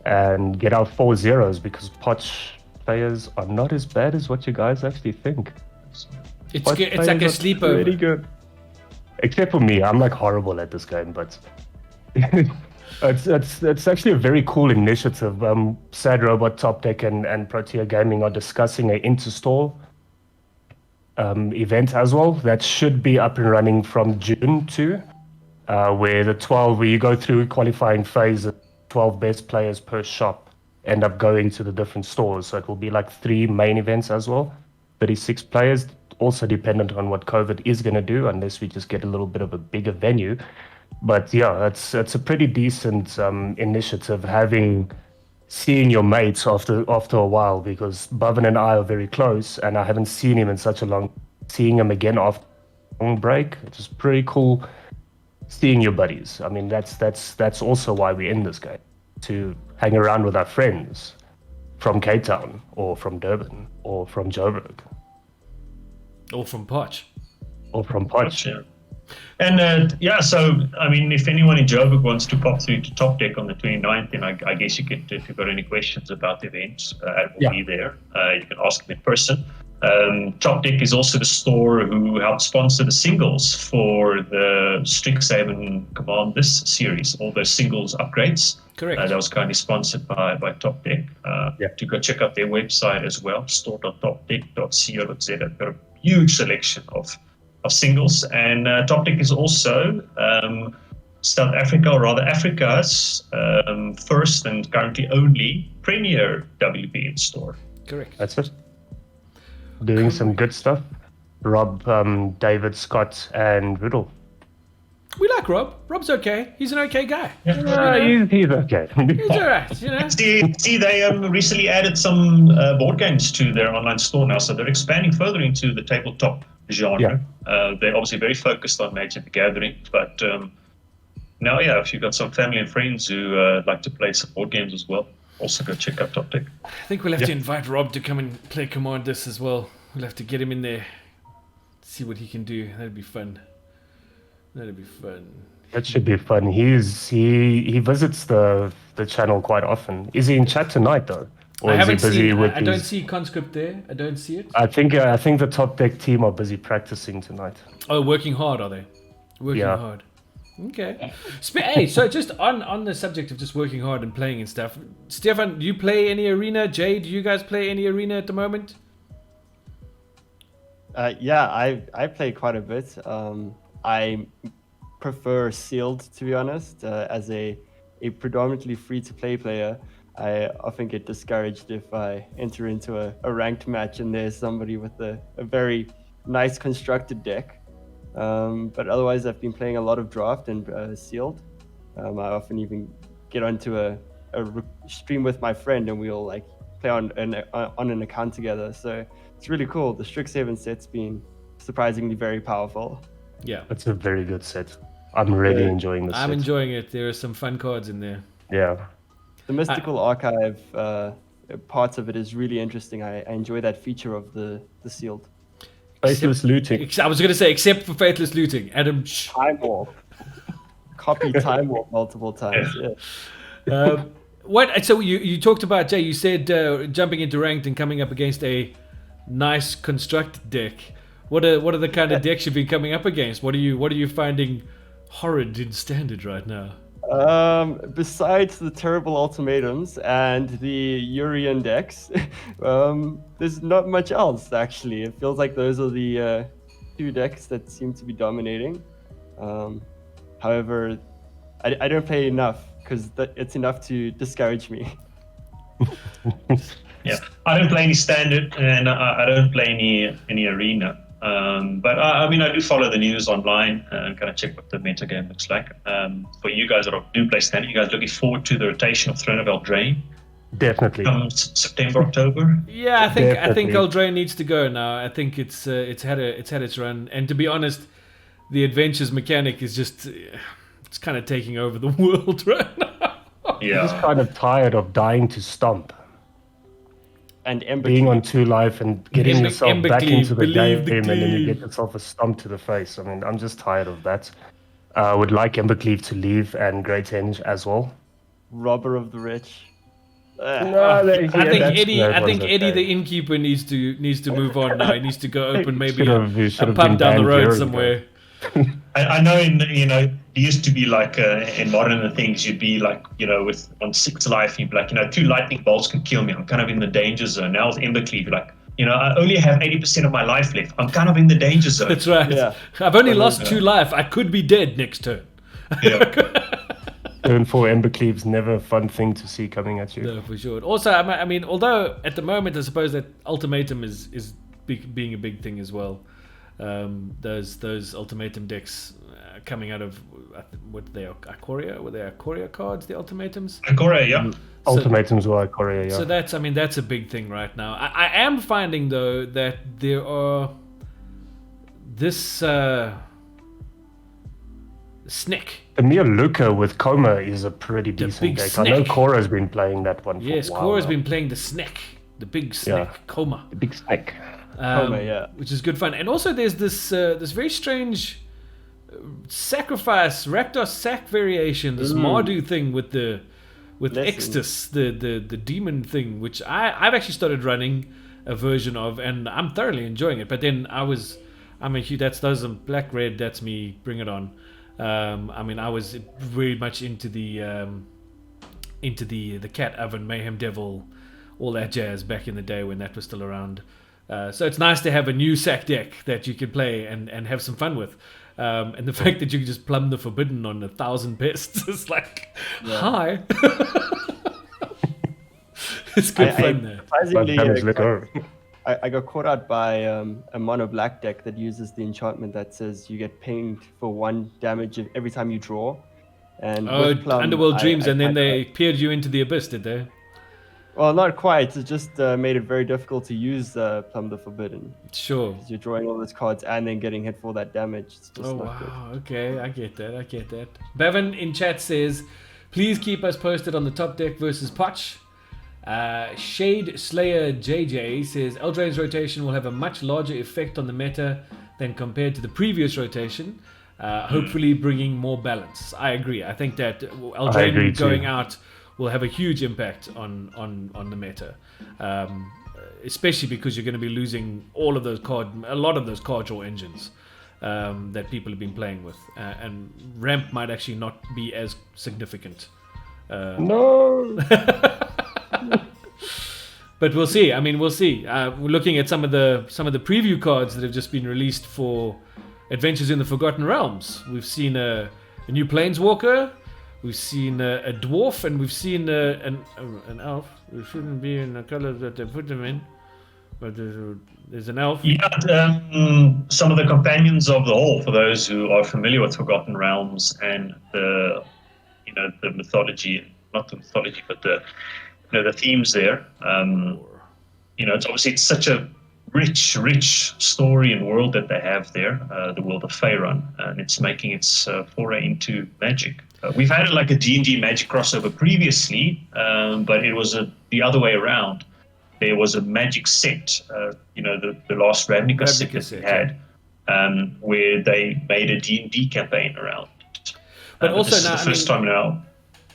and get out 4-0s because Poch players are not as bad as what you guys actually think. It's Poch good. It's like a players are sleepover. pretty good. Except for me, I'm like horrible at this game, but it's actually a very cool initiative. Sad Robot, Top Deck, and Protea Gaming are discussing an interstore event as well that should be up and running from June too, where you go through qualifying phase, 12 best players per shop end up going to the different stores. So it will be like 3 main events as well, 36 players, also dependent on what COVID is going to do, unless we just get a little bit of a bigger venue. But yeah, it's a pretty decent initiative, seeing your mates after a while, because Bhavin and I are very close, and I haven't seen him in such a long. Seeing him again after a long break, it's just pretty cool. Seeing your buddies. I mean, that's also why we're in this game, to hang around with our friends from Cape Town or from Durban or from Joburg Or from Poch. or from Poch. Yeah. And so I mean, if anyone in Joburg wants to pop through to Top Deck on the 29th, then I guess you could, if you've got any questions about the events, Adam will be there. You can ask them in person. Top Deck is also the store who helped sponsor the singles for the Strixhaven Commanders series, all those singles upgrades. Correct. That was kindly sponsored by Top Deck. To go check out their website as well, store.topdeck.co.za. They've got a huge selection of singles, and Top Deck is also South Africa, or rather Africa's first and currently only premier WPN store. Correct. That's it. Doing some good stuff. Rob, David, Scott, and Riddle. We like Rob. Rob's okay. He's an okay guy. He's okay. He's alright, you know. See, they recently added some board games to their online store now, so they're expanding further into the tabletop genre. They're obviously very focused on Magic the Gathering, but now, if you've got some family and friends who like to play some board games as well, also go check out Top Deck. I think we'll have to invite Rob to come and play Commanders as well. We'll have to get him in there, see what he can do. That'd be fun. That should be fun. He visits the channel quite often. Is he in chat tonight though? Or I is he haven't busy seen. with I don't see Conscript there. I don't see it. I think the Top Deck team are busy practicing tonight. Oh, working hard, are they? Working hard. Okay. Hey, so just on the subject of just working hard and playing and stuff, Stefan, do you play any arena? Jay, do you guys play any arena at the moment? I play quite a bit. I prefer sealed, to be honest. As a predominantly free-to-play player, I often get discouraged if I enter into a ranked match and there's somebody with a very nice constructed deck. But otherwise, I've been playing a lot of draft and sealed. I often even get onto a stream with my friend and we'll like play on an account together. So it's really cool. The Strixhaven set's been surprisingly very powerful. Yeah, That's a very good set. I'm really enjoying this I'm set. enjoying it. There are some fun cards in there. Yeah. The Mystical Archive, parts of it is really interesting. I enjoy that feature of the sealed. Faithless looting. I was going to say, except for Faithless Looting. Adam, shh. Time Warp. Copy Time Warp multiple times, yeah. What? So you talked about, Jay, you said jumping into ranked and coming up against a nice constructed deck. What are the kind of decks you've been coming up against? What are you finding horrid in standard right now? Besides the terrible ultimatums and the Urian decks, there's not much else actually. It feels like those are the two decks that seem to be dominating. However, I don't play enough because it's enough to discourage me. Yeah, I don't play any standard and I don't play any arena. But I mean, I do follow the news online and kind of check what the metagame looks like. For you guys that do play standard, you guys looking forward to the rotation of Throne of Eldraine? Definitely. September, October. Yeah, I think Eldraine needs to go now. I think it's had its run, and to be honest, the adventures mechanic is just it's kind of taking over the world right now. Yeah, I'm just kind of tired of dying to stomp. And being on 2 life and getting yourself back into the game the and then you get yourself a stomp to the face. I mean, I'm just tired of that. I would like Embercleave to leave and Great Henge as well. Robber of the rich. No, I think that's Eddie. that I think one's Eddie, okay. the innkeeper, needs to move on now. He needs to go open maybe He a should have pub been down the banned road years ago. somewhere. I know it used to be like in modern things, you'd be like, with on 6 life, you'd be like, 2 lightning bolts can kill me. I'm kind of in the danger zone. Now with Embercleave, you're like, I only have 80% of my life left. I'm kind of in the danger zone. That's right. Yeah. I've only lost 2 life. I could be dead next turn. Yeah. Turn 4 Embercleave's never a fun thing to see coming at you. No, for sure. Also, I mean, although at the moment I suppose that ultimatum is being a big thing as well. Those ultimatum decks coming out of what they are, Ikoria? Were they Ikoria cards? The ultimatums. Ikoria, yeah. Ultimatums were Korea, yeah. So that's a big thing right now. I am finding though that there are this Snick. The Mia Luca with Coma is a pretty decent big deck. I know snake. Cora's been playing that one for Yes, a while. Cora's now. been playing the Snick, the big Snick, Yeah. Coma. The big snake. Coma, yeah. Which is good fun. And also there's this very strange sacrifice Rakdos sack variation, this Mardu thing with Lessons. Extus, the demon thing, which I've actually started running a version of, and I'm thoroughly enjoying it. But then those are black red. That's me. Bring it on. I was very much into the Cat Oven, Mayhem Devil, all that jazz back in the day when that was still around. So it's nice to have a new sack deck that you can play and have some fun with. And the fact that you can just plumb the Forbidden on 1,000 pests is like, hi. It's good fun there. Surprisingly, I got caught out by a mono black deck that uses the enchantment that says you get pinged for 1 damage every time you draw. And with Plum, Underworld Dreams, and then I- they peered you into the abyss, did they? Well, not quite. It just made it very difficult to use Plum the Forbidden. Sure. You're drawing all those cards and then getting hit for that damage. It's just Oh not good. wow, okay, I get that. Bevan in chat says, please keep us posted on the top deck versus Potch. Shade Slayer JJ says, Eldraine's rotation will have a much larger effect on the meta than compared to the previous rotation, hopefully bringing more balance. I agree. I think that Eldraine going out will have a huge impact on the meta. Especially because you're going to be losing a lot of those card draw engines that people have been playing with, and ramp might actually not be as significant. No. But we'll see. We'll see. We're looking at some of the preview cards that have just been released for Adventures in the Forgotten Realms. We've seen a new Planeswalker. We've seen a dwarf, and we've seen an elf. It shouldn't be in the color that they put them in, but there's an elf. Yeah, some of the companions of the Hall, for those who are familiar with Forgotten Realms and the mythology, not the mythology, but the themes there. It's such a rich story and world that they have there, the world of Faerun, and it's making its foray into Magic. We've had like a D&D Magic crossover previously, but it was the other way around. There was a Magic set, the last Ravnica set that we had, where they made a D&D campaign around. But also this now, is the first time now.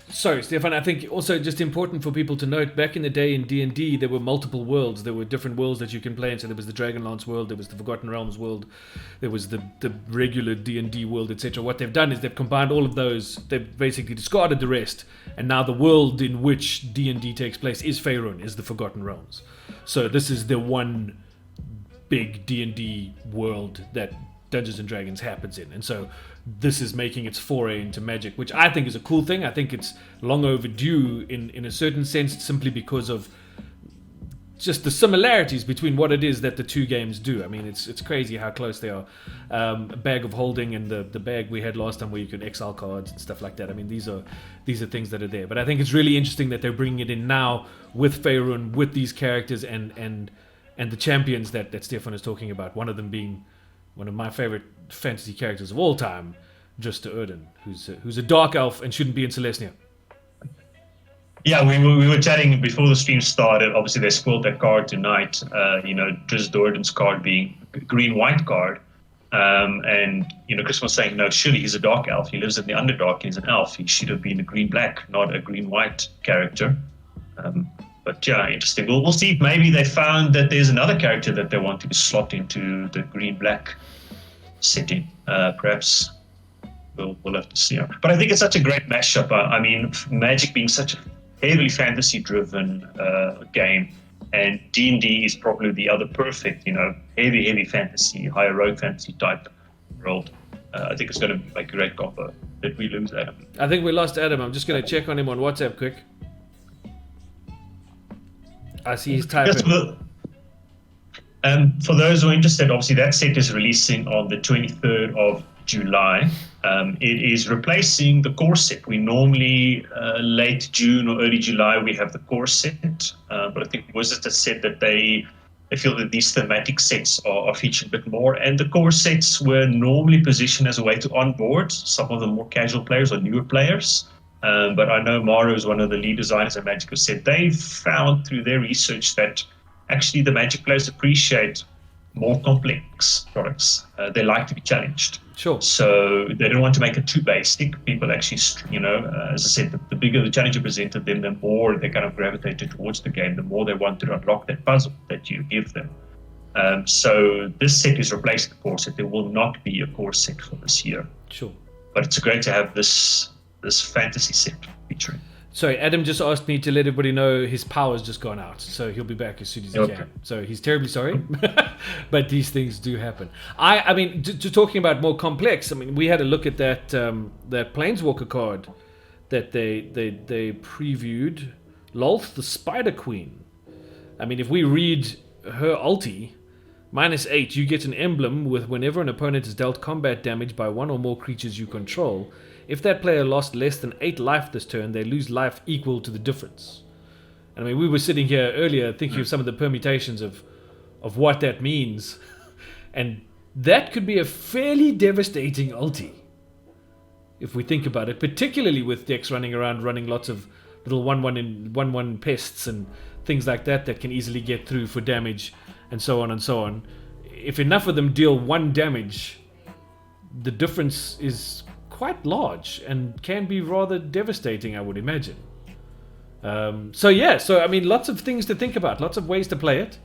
Sorry, Stefan. I think also just important for people to note, back in the day in D&D, there were multiple worlds. There were different worlds that you can play in. So there was the Dragonlance world, there was the Forgotten Realms world, there was the regular D&D world, etc. What they've done is they've combined all of those. They've basically discarded the rest. And now the world in which D&D takes place is Faerun, is the Forgotten Realms. So this is the one big D&D world that Dungeons and Dragons happens in. And so this is making its foray into Magic, which I think is a cool thing. I think it's long overdue in a certain sense, simply because of just the similarities between what it is that the two games do. It's crazy how close they are. A Bag of Holding and the bag we had last time where you could exile cards and stuff like that. These are things that are there. But I think it's really interesting that they're bringing it in now with Faerun, with these characters and the champions that Stefan is talking about. One of them being one of my favorite fantasy characters of all time, Just to Erden, who's a dark elf and shouldn't be in Celestia. Yeah, we were chatting before the stream started. Obviously, they spoiled that card tonight. Just Erden's card being a green-white card. And Chris was saying, no, surely he's a dark elf. He lives in the Underdark. He's an elf. He should have been a green-black, not a green-white character. But yeah, interesting. We'll see if maybe they found that there's another character that they want to slot into the green-black setting. Perhaps we'll have to see. But I think it's such a great mashup. I mean, Magic being such a heavily fantasy-driven game, and D&D is probably the other perfect, heavy fantasy, high heroic fantasy type world. I think it's going to make a great combo. Did we lose Adam? I think we lost Adam. I'm just going to check on him on WhatsApp quick. I see he's typing. For those who are interested, obviously that set is releasing on the 23rd of July. It is replacing the core set. We normally, late June or early July, we have the core set. But I think Wizards has said that they feel that these thematic sets are featured a bit more. And the core sets were normally positioned as a way to onboard some of the more casual players or newer players. But I know Maru is one of the lead designers at Magic who said they've found through their research that actually the Magic players appreciate more complex products. They like to be challenged. Sure. So they don't want to make it too basic. People actually, as I said, the bigger the challenge you presented them, the more they kind of gravitated towards the game, the more they want to unlock that puzzle that you give them. So this set is replacing the core set. There will not be a core set for this year. Sure. But it's great to have this fantasy set featuring. Sorry, Adam just asked me to let everybody know his power's just gone out, so he'll be back as soon as he can. So he's terribly sorry, but these things do happen. I mean, to talking about more complex, I mean, we had a look at that Planeswalker card that they previewed, Lolth the Spider Queen. I mean, if we read her ulti, -8, you get an emblem with whenever an opponent is dealt combat damage by one or more creatures you control. If that player lost less than 8 life this turn, they lose life equal to the difference. And I mean, we were sitting here earlier thinking of some of the permutations of what that means. And that could be a fairly devastating ulti, if we think about it, particularly with decks running around, running lots of little 1/1 pests and things like that can easily get through for damage, and so on and so on. If enough of them deal 1 damage, the difference is quite large and can be rather devastating, I would imagine. So I mean, lots of things to think about, lots of ways to play it.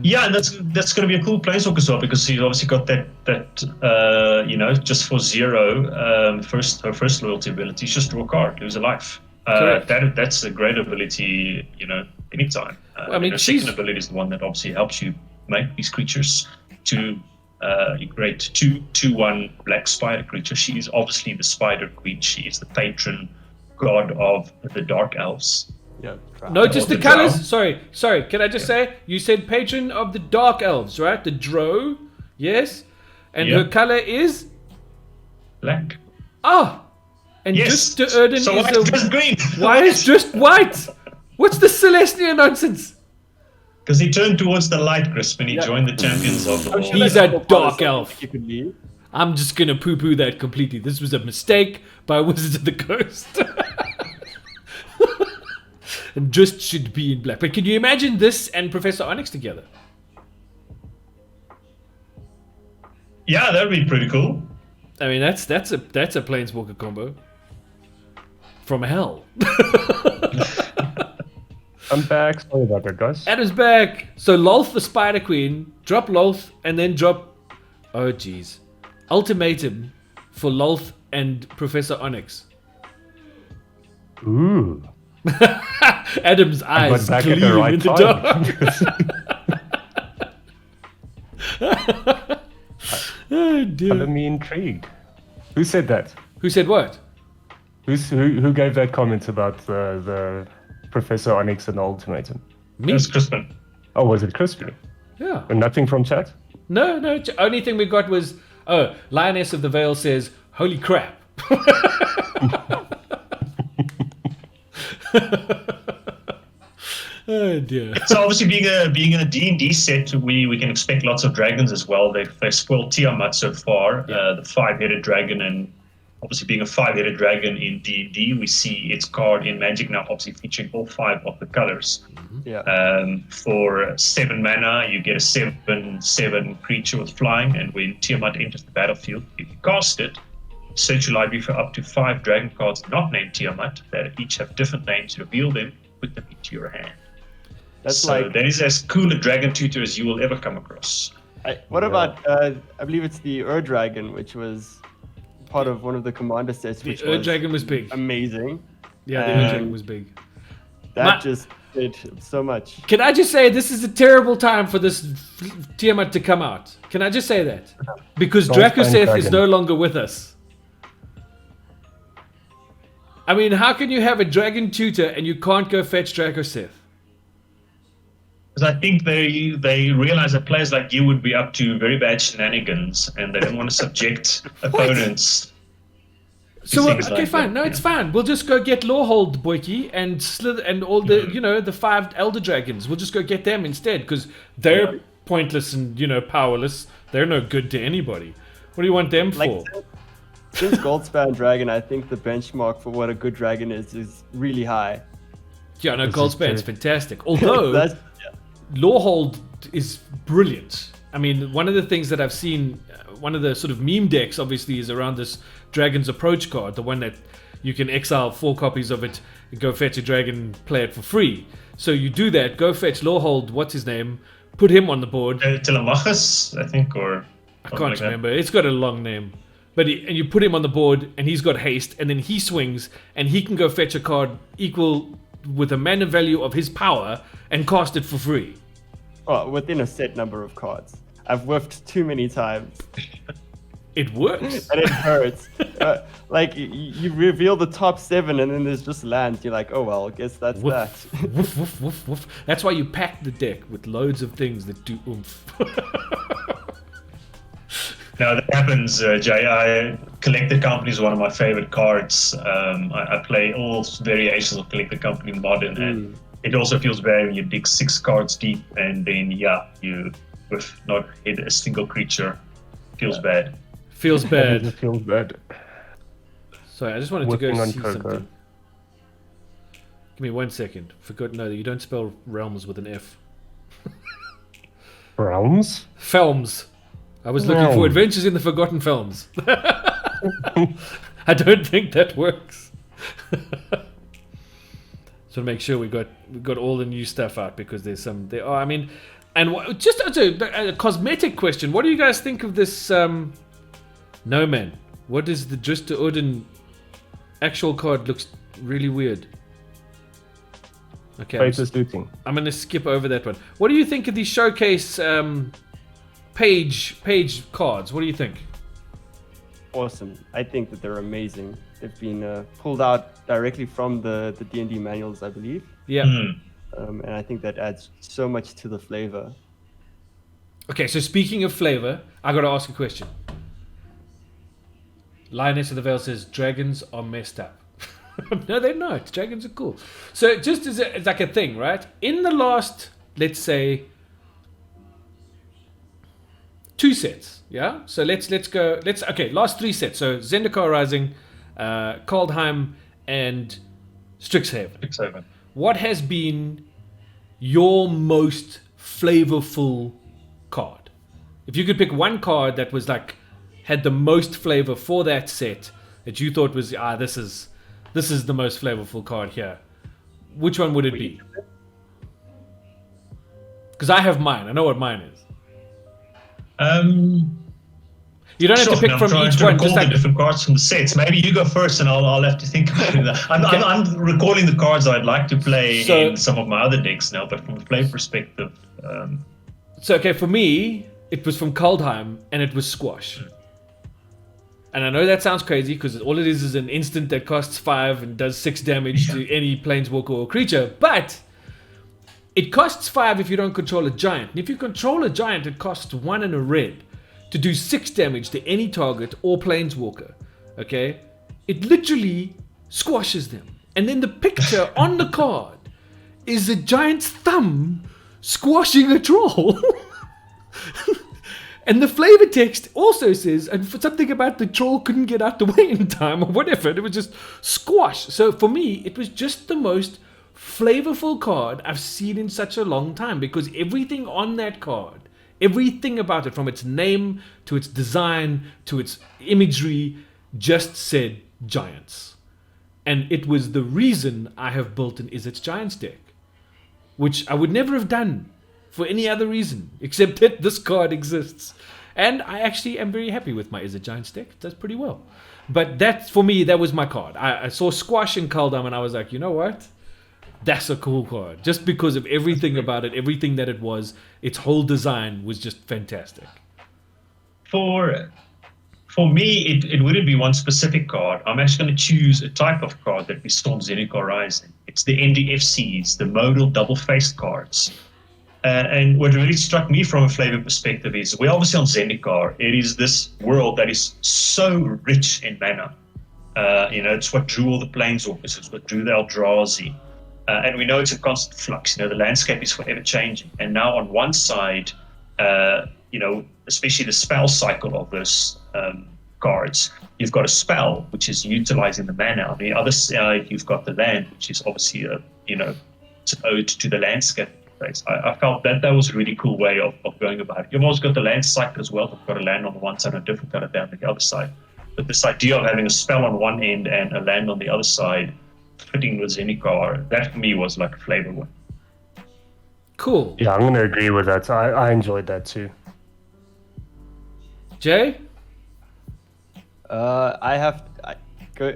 Yeah, and that's going to be a cool Planeswalker as well, because you've obviously got that just for 0, her first loyalty ability is just draw a card, lose a life. That's a great ability, anytime. I mean, second ability is the one that obviously helps you make these creatures to great 2/1 black spider creature. She is obviously the Spider Queen. She is the patron god of the Dark Elves. Yeah. Notice the colors. Sorry. Can I just say, you said patron of the Dark Elves, right? The Drow, yes, and her color is black. And yes. just to Erden so is just green. Why is just white? What's the Celestia nonsense? Because he turned towards the light, Crispiwan, and he joined the champions of the world. He's a dark elf. I'm just going to poo-poo that completely. This was a mistake by Wizards of the Coast. And just should be in black. But can you imagine this and Professor Onyx together? Yeah, that would be pretty cool. I mean, that's a Planeswalker combo. From hell. I'm back. Sorry about that, guys. Adam's back. So Lolth the Spider Queen, drop Lolth, and then drop... Oh, jeez. Ultimatum for Lolth and Professor Onyx. Ooh. Adam's eyes back gleam at the right in the dark. Oh, dear. Color me intrigued. Who said that? Who said what? Who gave that comment about the Professor Onyx and the ultimatum? Me. It was Crispiwan. Oh, was it Crispiwan? Yeah. And nothing from chat? No. Only thing we got was, Lioness of the Veil says, holy crap. Oh dear. So obviously being a D&D set, we can expect lots of dragons as well. They've spoiled Tiamat so far, the 5-headed dragon, and obviously being a 5-headed dragon in D&D, we see its card in Magic now obviously featuring all 5 of the colors. Yeah. For 7 mana, you get a 7/7 creature with flying, and when Tiamat enters the battlefield, if you cast it, search your library for up to 5 dragon cards not named Tiamat that each have different names, reveal them, put them into your hand. That's So like. that is as cool a dragon tutor as you will ever come across. What about? I believe it's the Dragon, which was part of one of the commander sets, The which Ur was Dragon was big. amazing. Yeah, the Ur Dragon was big. That just did so much. Can I just say this is a terrible time for this Tiamat to come out? Can I just say that? Because Dracoseth is no longer with us. I mean, how can you have a dragon tutor and you can't go fetch Dracoseth? Because I think they realize that players like you would be up to very bad shenanigans, and they don't want to subject opponents. So things okay, like fine. that, No, it's fine. We'll just go get Lawhold, Boyki, and Slither, and all the the 5 Elder Dragons. We'll just go get them instead because they're pointless and powerless. They're no good to anybody. What do you want them for? Since Goldspan Dragon, I think the benchmark for what a good dragon is really high. Yeah, no, Goldspan's fantastic. Although Lawhold is brilliant. I mean, one of the things that I've seen, one of the sort of meme decks, obviously, is around this Dragon's Approach card, the one that you can exile 4 copies of it, go fetch a dragon, play it for free. So you do that, go fetch Lawhold, what's his name, put him on the board. Telemachus, I think, or I can't remember. It's got a long name. But and you put him on the board, and he's got haste, and then he swings, and he can go fetch a card equal with a mana value of his power and cast it for free. Well, within a set number of cards. I've whiffed too many times. It works. And it hurts. Like, you reveal the top 7 and then there's just lands. You're like, oh well, I guess that's that. Woof, woof, woof, woof. That's why you pack the deck with loads of things that do oomph. No, that happens, Jay. Collector Company is one of my favorite cards. I play all variations of Collector Company in Modern, and it also feels bad when you dig 6 cards deep, and then you with not hit a single creature. Feels bad. Feels bad. It feels bad. Sorry, I just wanted to go Working on see Coco. something. Give me 1 second. Forgot, no, you don't spell realms with an F. Realms? Films. I was looking for Adventures in the Forgotten Films. I don't think that works. So to make sure we got all the new stuff out, because there's some there are. I mean, and just as a cosmetic question, what do you guys think of this? No man, what is the Just to Odin actual card? Looks really weird. Okay, Looting. I'm gonna skip over that one. What do you think of the showcase page cards? What do you think? Awesome. I think that they're amazing. They've been pulled out directly from the D&D manuals, I believe. Yeah. And I think that adds so much to the flavor. Okay, so speaking of flavor, I got to ask a question. Lioness of the Veil says dragons are messed up. No, they're not. Dragons are cool. So just as like a thing, right? In the last, let's say, 2 sets, yeah. So let's go. Last 3 sets. So Zendikar Rising, Kaldheim, and Strixhaven. What has been your most flavorful card? If you could pick one card that was like had the most flavor for that set that you thought was this is the most flavorful card here, which one would it be? Because I have mine. I know what mine is. You don't have to pick from each one. Just like the different cards from the sets. Maybe you go first, and I'll have to think about it. I'm recalling the cards I'd like to play in some of my other decks now, but from a play perspective. So okay, for me, it was from Kaldheim, and it was Squash. And I know that sounds crazy because all it is an instant that costs 5 and does 6 damage to any planeswalker or creature, but it costs 5 if you don't control a giant. And if you control a giant, it costs 1 and a red to do 6 damage to any target or planeswalker. Okay? It literally squashes them. And then the picture on the card is a giant's thumb squashing a troll. And the flavor text also says, and for something about the troll couldn't get out the way in time or whatever. It was just squash. So for me, it was just the most flavorful card I've seen in such a long time, because everything on that card, everything about it, from its name to its design to its imagery, just said giants. And it was the reason I have built an Izzet Giants deck, which I would never have done for any other reason, except that this card exists. And I actually am very happy with my Izzet Giants deck. It does pretty well. But that, for me, that was my card. I saw Squash in Kaldheim and I was like, you know what? That's a cool card. Just because of everything about it, everything that it was, its whole design was just fantastic. For me, it wouldn't be one specific card. I'm actually going to choose a type of card that we storm Zendikar Rising. It's the NDFCs, the modal double-faced cards. And what really struck me from a flavor perspective is we're obviously on Zendikar. It is this world that is so rich in mana. It's what drew all the Planeswalkers. It's what drew the Eldrazi. And we know it's a constant flux. The landscape is forever changing. And now on one side, especially the spell cycle of those cards, you've got a spell, which is utilizing the mana. On the other side, you've got the land, which is obviously, it's an ode to the landscape. I felt that was a really cool way of going about it. You've also got the land cycle as well. You've got a land on the one side and a different color down on the other side. But this idea of having a spell on one end and a land on the other side, fitting with Zendikar, that for me was like a flavor one. Cool. Yeah, I'm going to agree with that. I enjoyed that too. Jay? I'm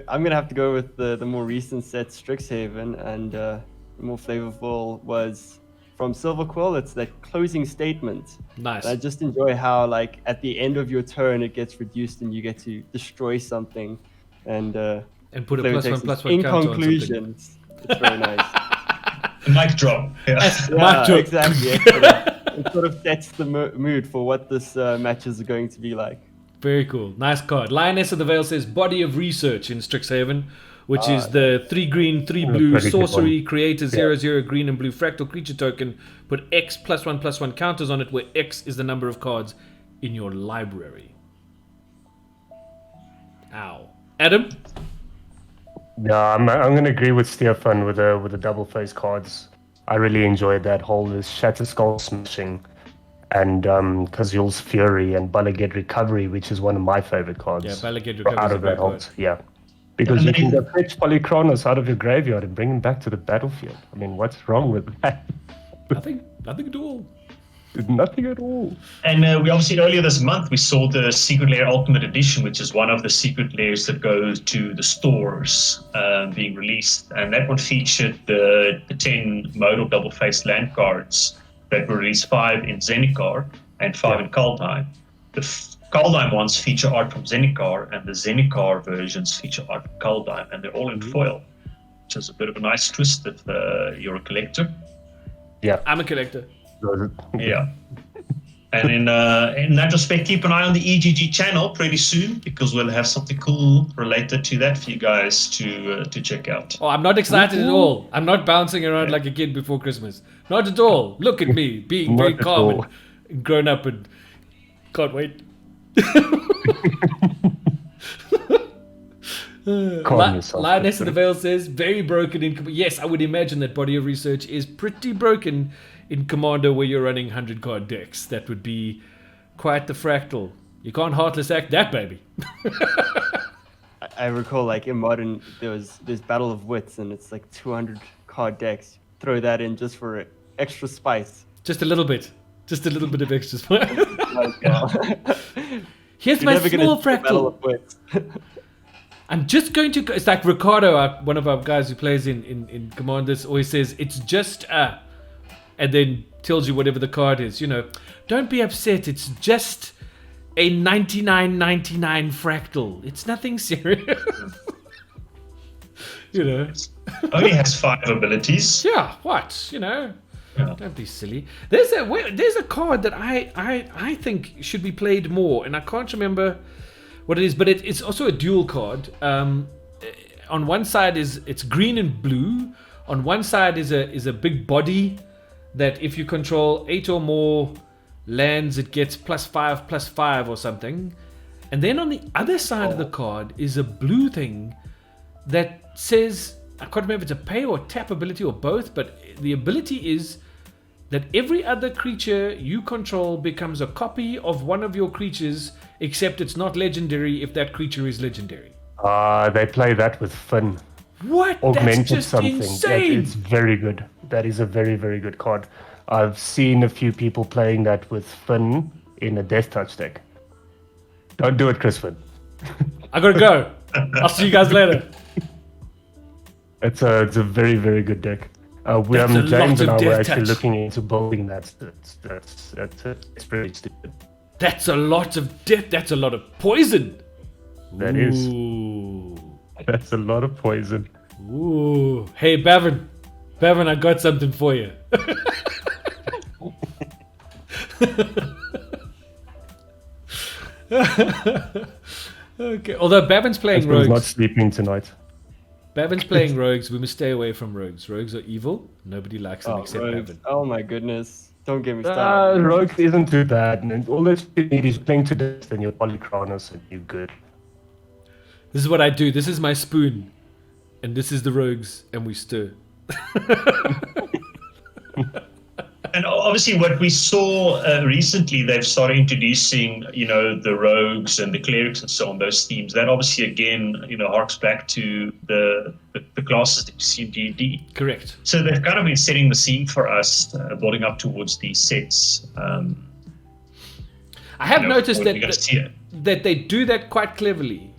gonna have to go with the more recent set, Strixhaven, and the more flavorful was from Silver Quill. It's that closing statement. Nice. And I just enjoy how, like, at the end of your turn, it gets reduced and you get to destroy something, and put a +1/+1 in counter conclusion, on it's very nice. Mic drop. Yeah. Mic drop. Exactly. It sort of sets the mood for what this matches are going to be like. Very cool. Nice card. Lioness of the Veil says Body of Research in Strixhaven, which is the 3 green, 3 blue sorcery, create a 0/0 green and blue fractal creature token, put X +1/+1 counters on it, where X is the number of cards in your library. Ow. Adam? Yeah, I'm going to agree with Stefan with the double face cards. I really enjoyed that whole this Shatter Skull smashing and Kazul's Fury and Balaged Recovery, which is one of my favorite cards. Yeah, Balaged Recovery out is a of great that card. hold. Yeah. Because you can go fetch Polychronos out of your graveyard and bring him back to the battlefield. I mean, what's wrong with that? Nothing at all. Nothing at all. And we obviously earlier this month we saw the Secret Lair Ultimate Edition, which is one of the secret layers that goes to the stores being released, and that one featured the 10 modal double-faced land cards that were released, 5 in Zendikar and 5 in Kaldheim. The Kaldheim ones feature art from Zendikar, and the Zendikar versions feature art from Kaldheim, and they're all in foil, which is a bit of a nice twist if you're a collector. Yeah. I'm a collector. Yeah. And in that respect, keep an eye on the EGG channel pretty soon, because we'll have something cool related to that for you guys to check out. Oh, I'm not excited at all. I'm not bouncing around like a kid before Christmas. Not at all. Look at me, being very Not at calm all. and grown up, and can't wait. Calm yourself. Lioness of the Veil says, very broken in... Yes, I would imagine that Body of Research is pretty broken in Commander where you're running 100-card decks. That would be quite the fractal. You can't Heartless Act that, baby. I recall, like, in Modern, there's Battle of Wits, and it's like 200-card decks. Throw that in just for extra spice. Just a little bit. Just a little bit of extra spice. Here's You're my never small gonna do Battle fractal. of Wits. I'm just going to... It's like Ricardo, one of our guys who plays in Commanders, always says, it's just a... And then tells you whatever the card is. Don't be upset. It's just a 99.99 fractal. It's nothing serious. Only has 5 abilities. Yeah, what? Yeah. Don't be silly. There's a card that I think should be played more, and I can't remember what it is, but it's also a dual card. On one side it's green and blue. On one side is a big body that if you control 8 or more lands, it gets +5/+5 or something. And then on the other side of the card is a blue thing that says, I can't remember if it's a pay or tap ability or both, but the ability is that every other creature you control becomes a copy of one of your creatures, except it's not legendary if that creature is legendary. They play that with Finn What? That's augmented just something. insane. It's very good. That is a very, very good card. I've seen a few people playing that with Finn in a Death Touch deck. Don't do it, Crispiwan. I gotta go. I'll see you guys later. It's a very, very good deck. That's a James lot and of I were Death actually Touch. looking into building that. It's pretty stupid. That's a lot of death. That's a lot of poison. That is. Ooh. That's a lot of poison. Ooh. Hey, Bevan. Bevan, I got something for you. Okay. Although Bevan's playing Crispiwan's not rogues. sleeping tonight. Bevan's playing rogues. We must stay away from rogues. Rogues are evil. Nobody likes them except rogues. Bevan. Oh my goodness. Don't get me started. Rogue isn't too bad. And all that you need is playing to death and you're Polychronos and you're good. This is what I do. This is my spoon. And this is the rogues. And we stir. And obviously, what we saw recently, they've started introducing, the rogues and the clerics and so on, those themes. That obviously, again, harks back to the classes that you see in D&D. Correct. So they've kind of been setting the scene for us, building up towards these sets. I have noticed what we're gonna see it. that they do that quite cleverly.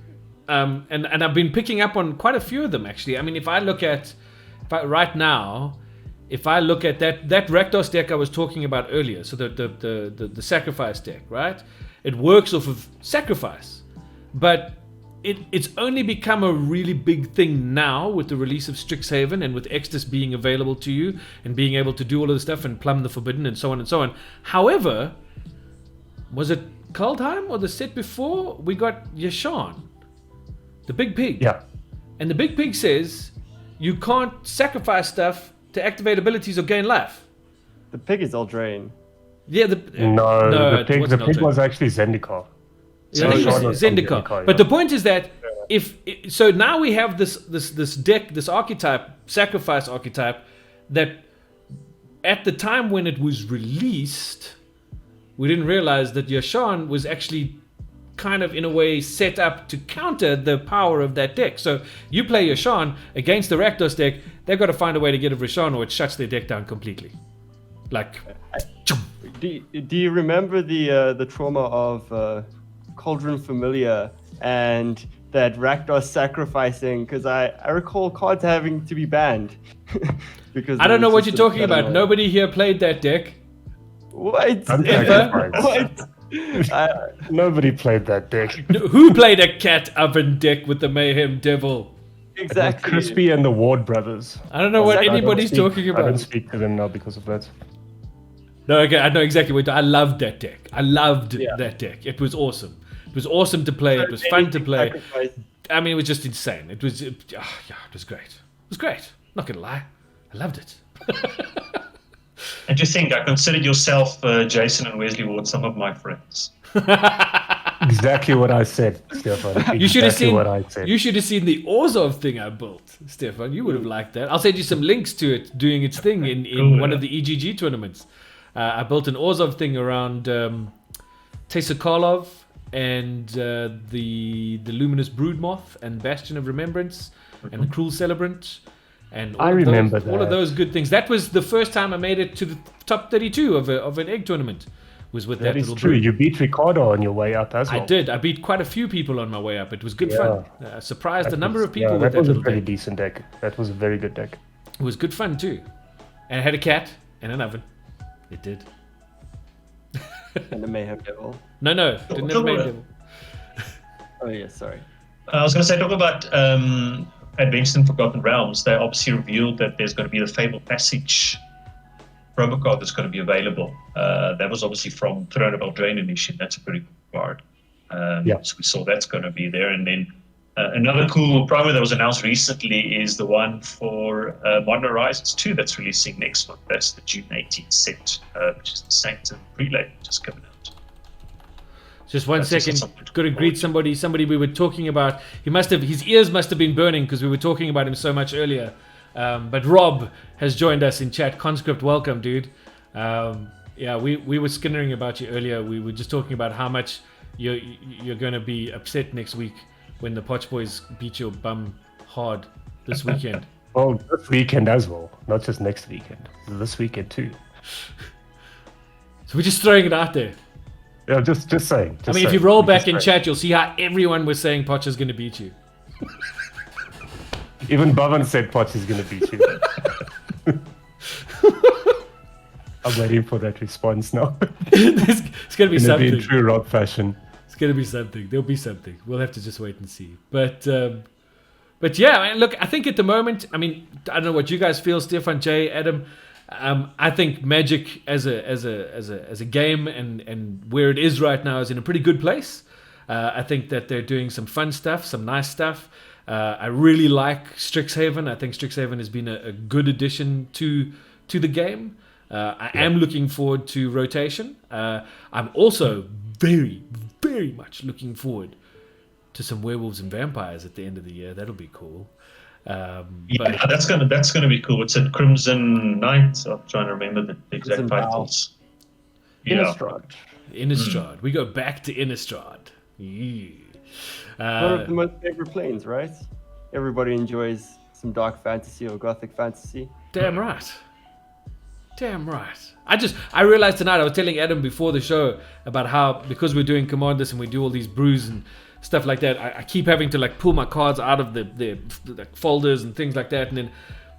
And I've been picking up on quite a few of them, actually. I mean, if I look at that Rakdos deck I was talking about earlier, so the sacrifice deck, right? It works off of sacrifice, but it's only become a really big thing now with the release of Strixhaven and with Exodus being available to you and being able to do all of the stuff and plumb the forbidden and so on and so on. However, was it Kaldheim or the set before? We got Yashan, the big pig. Yeah. And the big pig says you can't sacrifice stuff to activate abilities or gain life. The pig is Eldraine. Yeah, The pig was actually Zendikar. Yeah, So I think it was Zendikar was Zendikar. Zendikar, But yeah. the point is that so now we have this deck, this archetype, sacrifice archetype, that at the time when it was released, we didn't realize that Yashan was actually kind of in a way set up to counter the power of that deck. So you play Yashan against the Rakdos deck, they've got to find a way to get rid of Yashan or it shuts their deck down completely. Like, Do you remember the trauma of Cauldron Familiar and that Rakdos sacrificing? Because I recall cards having to be banned. Because I don't know what you're just talking about. Nobody here played that deck. What? Unsacrificed. What? Nobody played that deck. Who played a cat oven deck with the Mayhem Devil? Exactly. Crispy and the Ward brothers. I don't know what I don't anybody's speak- talking I don't about. speak to them now because of that. No, okay, I know exactly what. I loved that deck. I loved that deck. It was awesome. It was awesome to play. It was fun to play. Sacrifice. I mean, it was just insane. It was great. It was great. Not gonna lie, I loved it. And to think, I considered yourself, Jason and Wesley Ward, some of my friends. Exactly what I said, Stefan. You should have Exactly seen. what I said. You should have seen the Orzhov thing I built, Stefan. You would have liked that. I'll send you some links to it doing its thing in Cool, one yeah. of the EGG tournaments. I built an Orzhov thing around Tesokalov and the Luminous Broodmoth and Bastion of Remembrance and the Cruel Celebrant. And all I of remember those, all of that. those good things. That was the first time I made it to the top 32 of an egg tournament. Was with that That is little true. brood. You beat Ricardo on your way up as well. I did. I beat quite a few people on my way up. It was good fun. Surprised the number of people with that that was a little pretty deck. decent deck. That was a very good deck. It was good fun too. And it had a cat and an oven. It did. And the Mayhem Devil. No, didn't have main devil. Oh yeah, sorry. I was going to say, talk about Adventures in Forgotten Realms. They obviously revealed that there's going to be the Fable Passage promo card that's going to be available. That was obviously from Throne of Eldraine Edition. That's a pretty cool card. So we saw that's going to be there. And then another cool promo that was announced recently is the one for Modern Horizons 2 that's releasing next month. That's the June 18th set, which is the Sanctum Prelate, which is coming out. Just one That's just second. something to Got to look greet forward somebody we were talking about. His ears must have been burning because we were talking about him so much earlier. But Rob has joined us in chat. Conscript, welcome, dude. We were skinnering about you earlier. We were just talking about how much you're going to be upset next week when the Potch Boys beat your bum hard this weekend. Well, this weekend as well, not just next weekend. This weekend too. So we're just throwing it out there. Yeah, just saying. I mean, if you roll back in chat, you'll see how everyone was saying Poch is going to beat you. Even Bhavan said Poch is going to beat you. I'm waiting for that response now. It's going to be Be something. in true Rob fashion. It's going to be something. There'll be something. We'll have to just wait and see. But yeah, man, look, I think at the moment, I mean, I don't know what you guys feel, Stefan, Jay, Adam. I think Magic as a game and where it is right now is in a pretty good place. I think that they're doing some fun stuff, some nice stuff. I really like Strixhaven. I think Strixhaven has been a good addition to the game. I am looking forward to rotation. I'm also very, very much looking forward to some werewolves and vampires at the end of the year. That'll be cool. Yeah, that's gonna be cool. It's at Crimson Knight. I'm trying to remember the exact titles. Yeah. Innistrad. We go back to Innistrad. Yeah. One of the most favorite planes, right? Everybody enjoys some dark fantasy or gothic fantasy. Damn right. I realized tonight, I was telling Adam before the show about how, because we're doing Commanders and we do all these brews and stuff like that, I keep having to like pull my cards out of the folders and things like that, and then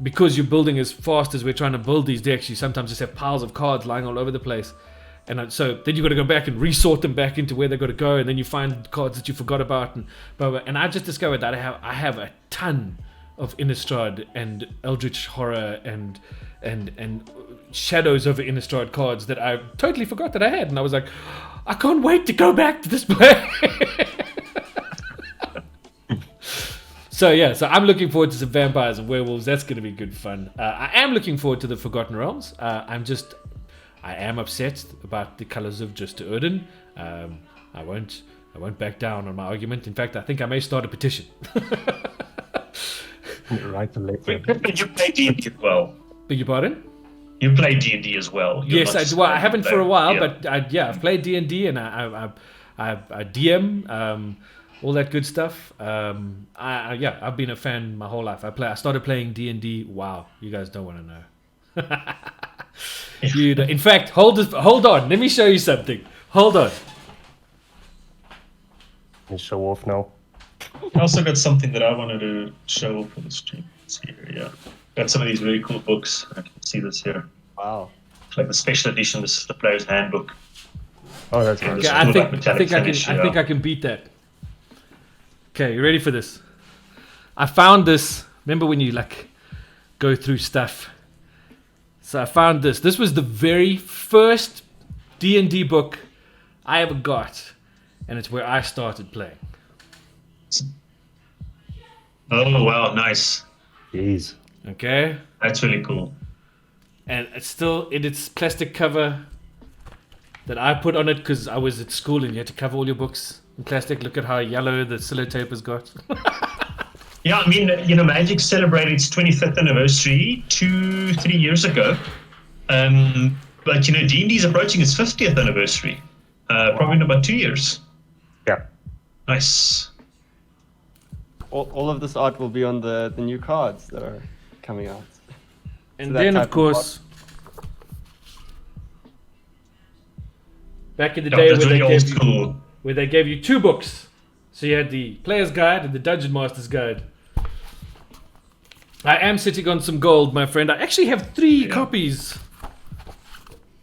because you're building as fast as we're trying to build these decks, you sometimes just have piles of cards lying all over the place. And so then you've got to go back and resort them back into where they've got to go, and then you find cards that you forgot about, and blah, blah. And I just discovered that I have a ton of Innistrad and Eldritch Horror and Shadows over Innistrad cards that I totally forgot that I had, and I was like, I can't wait to go back to this play. So I'm looking forward to some vampires and werewolves. That's going to be good fun. I am looking forward to the Forgotten Realms. I am upset about the colors of Just to Odin. I won't back down on my argument. In fact, I think I may start a petition. Right, the letter. You play D&D as well. Beg your pardon? You play D&D as well. Yes, I do. Well, I haven't for a while, but I've played D&D and I DM, all that good stuff. I've been a fan my whole life. I started playing D&D. Wow, you guys don't want to know. In fact, hold on. Let me show you something. Hold on. You show off now. I also got something that I wanted to show for the stream. Let's see here, yeah. Got some of these really cool books. I can see this here. Wow. It's like the special edition. This is the Player's Handbook. Oh, that's nice. Okay, I think I can beat that. Okay, you ready for this? I found this. Remember when you like go through stuff? So I found this. This was the very first D&D book I ever got, and it's where I started playing. Oh wow, nice. Jeez. Okay. That's really cool. And it's still in its plastic cover that I put on it because I was at school and you had to cover all your books in plastic. Look at how yellow the sellotape has got. Yeah, I mean, Magic celebrated its 25th anniversary 2-3 years ago. But, D&D is approaching its 50th anniversary, probably in about 2 years. Yeah. Nice. All of this art will be on the new cards that are coming out. And So that then, type of of course, back in the Yeah, day that's really old school. where they gave you 2 books. So you had the Player's Guide and the Dungeon Master's Guide. I am sitting on some gold, my friend. I actually have 3 copies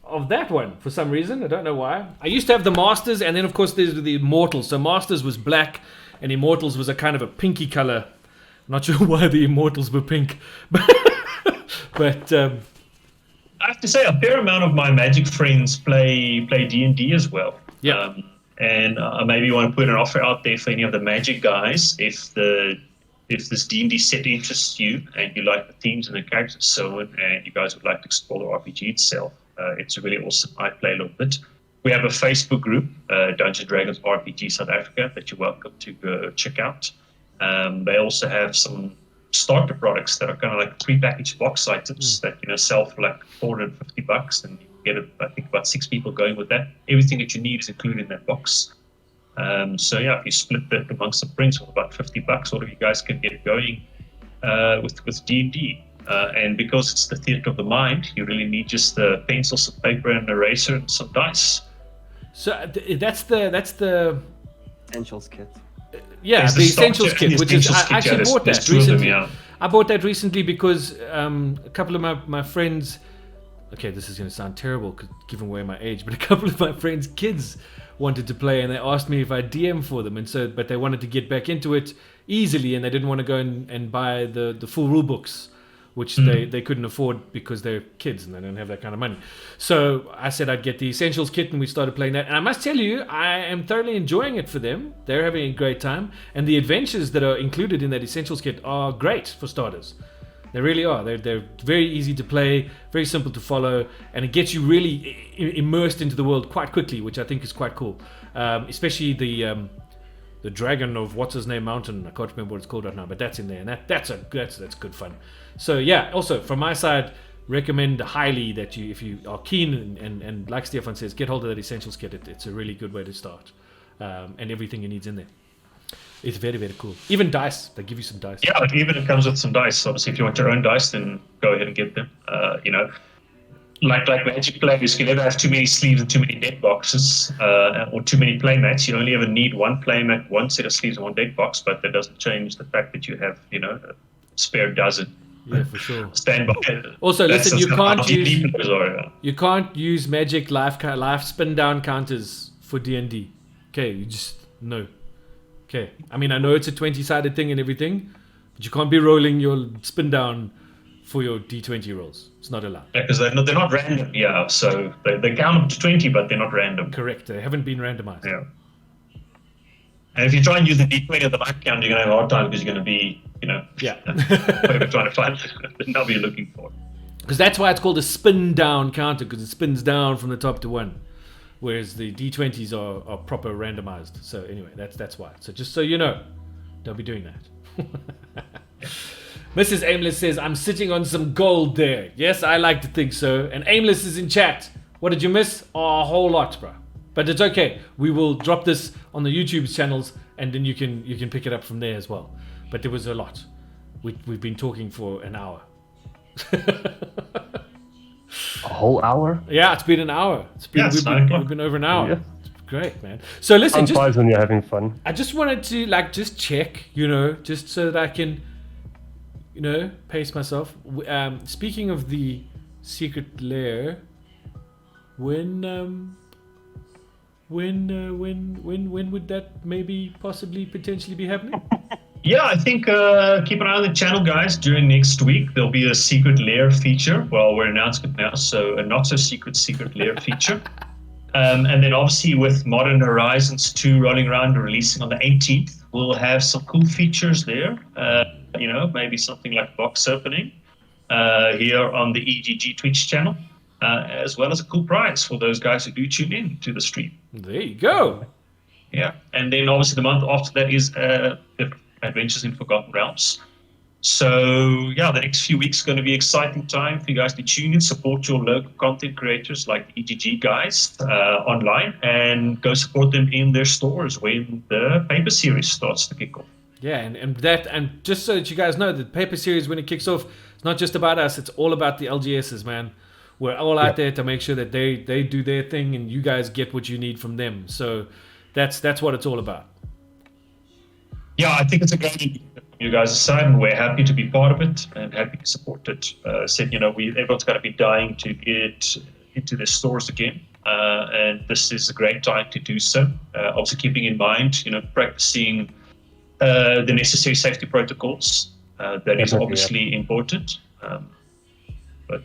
of that one for some reason. I don't know why. I used to have the Masters, and then of course there's the Immortals. So Masters was black, and Immortals was a kind of a pinky color. Not sure why the Immortals were pink, but I have to say, a fair amount of my Magic friends play D&D as well. Yeah. And I maybe want to put an offer out there for any of the Magic guys. If this D&D set interests you and you like the themes and the characters so on, and you guys would like to explore the RPG itself, it's really awesome. I play a little bit. We have a Facebook group, Dungeons & Dragons RPG South Africa, that you're welcome to go check out. They also have some starter products that are kind of like prepackaged box items that sell for like $450, and you get I think about 6 people going with that. Everything that you need is included in that box. So if you split that amongst some friends for about $50, all of you guys can get it going. with D&D. And because it's the theatre of the mind, you really need just the pencils, some paper, and an eraser, and some dice. So that's the Essentials kit. yeah, There's the essentials starter and kit, the which is essentials I kit, actually bought there's that two of them, recently. yeah. I bought that recently because a couple of my friends. Okay, this is going to sound terrible giving away my age, but a couple of my friends' kids wanted to play, and they asked me if I DM for them, but they wanted to get back into it easily, and they didn't want to go and buy the full rule books, which they couldn't afford because they're kids and they don't have that kind of money. So I said I'd get the essentials kit, and we started playing that. And I must tell you, I am thoroughly enjoying it for them. They're having a great time, and the adventures that are included in that essentials kit are great for starters. They really are. They're very easy to play, very simple to follow, and it gets you really immersed into the world quite quickly, which I think is quite cool. Especially the Dragon of what's his name mountain. I can't remember what it's called right now, but that's in there, and that's good fun. So yeah. Also from my side, recommend highly that if you are keen and like Stefan says, get hold of that essentials kit. It's a really good way to start, and everything you need's in there. It's very, very cool. Even dice, they give you some dice. Yeah, it comes with some dice. Obviously, if you want your own dice, then go ahead and get them. Like Magic players, you never have too many sleeves and too many deck boxes, or too many playmats. You only ever need one playmat, one set of sleeves, and one deck box. But that doesn't change the fact that you have, a spare dozen. Yeah, for sure. Stand by. Also, listen, you can't use use Magic life spin down counters for D&D. Okay, you just no. Okay, I mean, I know it's a 20-sided thing and everything, but you can't be rolling your spin down for your D20 rolls. It's not allowed. Yeah, because they're not random. Yeah, so they count up to 20, but they're not random. Correct. They haven't been randomized. Yeah. And if you try and use the D20 of the life count, you're going to have a hard time because you're going to be, whatever trying to find the number you're looking for. Because that's why it's called a spin down counter, because it spins down from the top to 1. Whereas the D20s are proper randomized. So anyway, that's why. So just so you know, don't be doing that. Mrs. Aimless says, I'm sitting on some gold there. Yes, I like to think so. And Aimless is in chat. What did you miss? Oh, a whole lot, bro. But it's okay. We will drop this on the YouTube channels, and then you can pick it up from there as well. But there was a lot. We've been talking for an hour. A whole hour? Yeah, it's been an hour. We've been over an hour. Yeah. It's great, man. So listen, Flies when you're having fun. I just wanted to just check, just so that I can, pace myself. Speaking of the secret lair, when would that maybe possibly potentially be happening? Yeah, I think keep an eye on the channel, guys. During next week, there'll be a secret lair feature. Well, we're announcing it now, so a not-so-secret lair feature. And then obviously with Modern Horizons 2 rolling around and releasing on the 18th, we'll have some cool features there. Maybe something like box opening here on the EGG Twitch channel, as well as a cool prize for those guys who do tune in to the stream. There you go. Yeah, and then obviously the month after that is Adventures in Forgotten Realms. So yeah, the next few weeks are going to be an exciting time for you guys to tune in, support your local content creators like the EGG guys online, and go support them in their stores when the paper series starts to kick off. Yeah, and just so that you guys know, the paper series, when it kicks off, it's not just about us, it's all about the LGSs, man. We're all out there to make sure that they do their thing and you guys get what you need from them. So that's what it's all about. Yeah, I think it's a great idea from you guys' side, and we're happy to be part of it and happy to support it. Everyone's going to be dying to get into their stores again, and this is a great time to do so. Also keeping in mind, practicing the necessary safety protocols. That is obviously important, but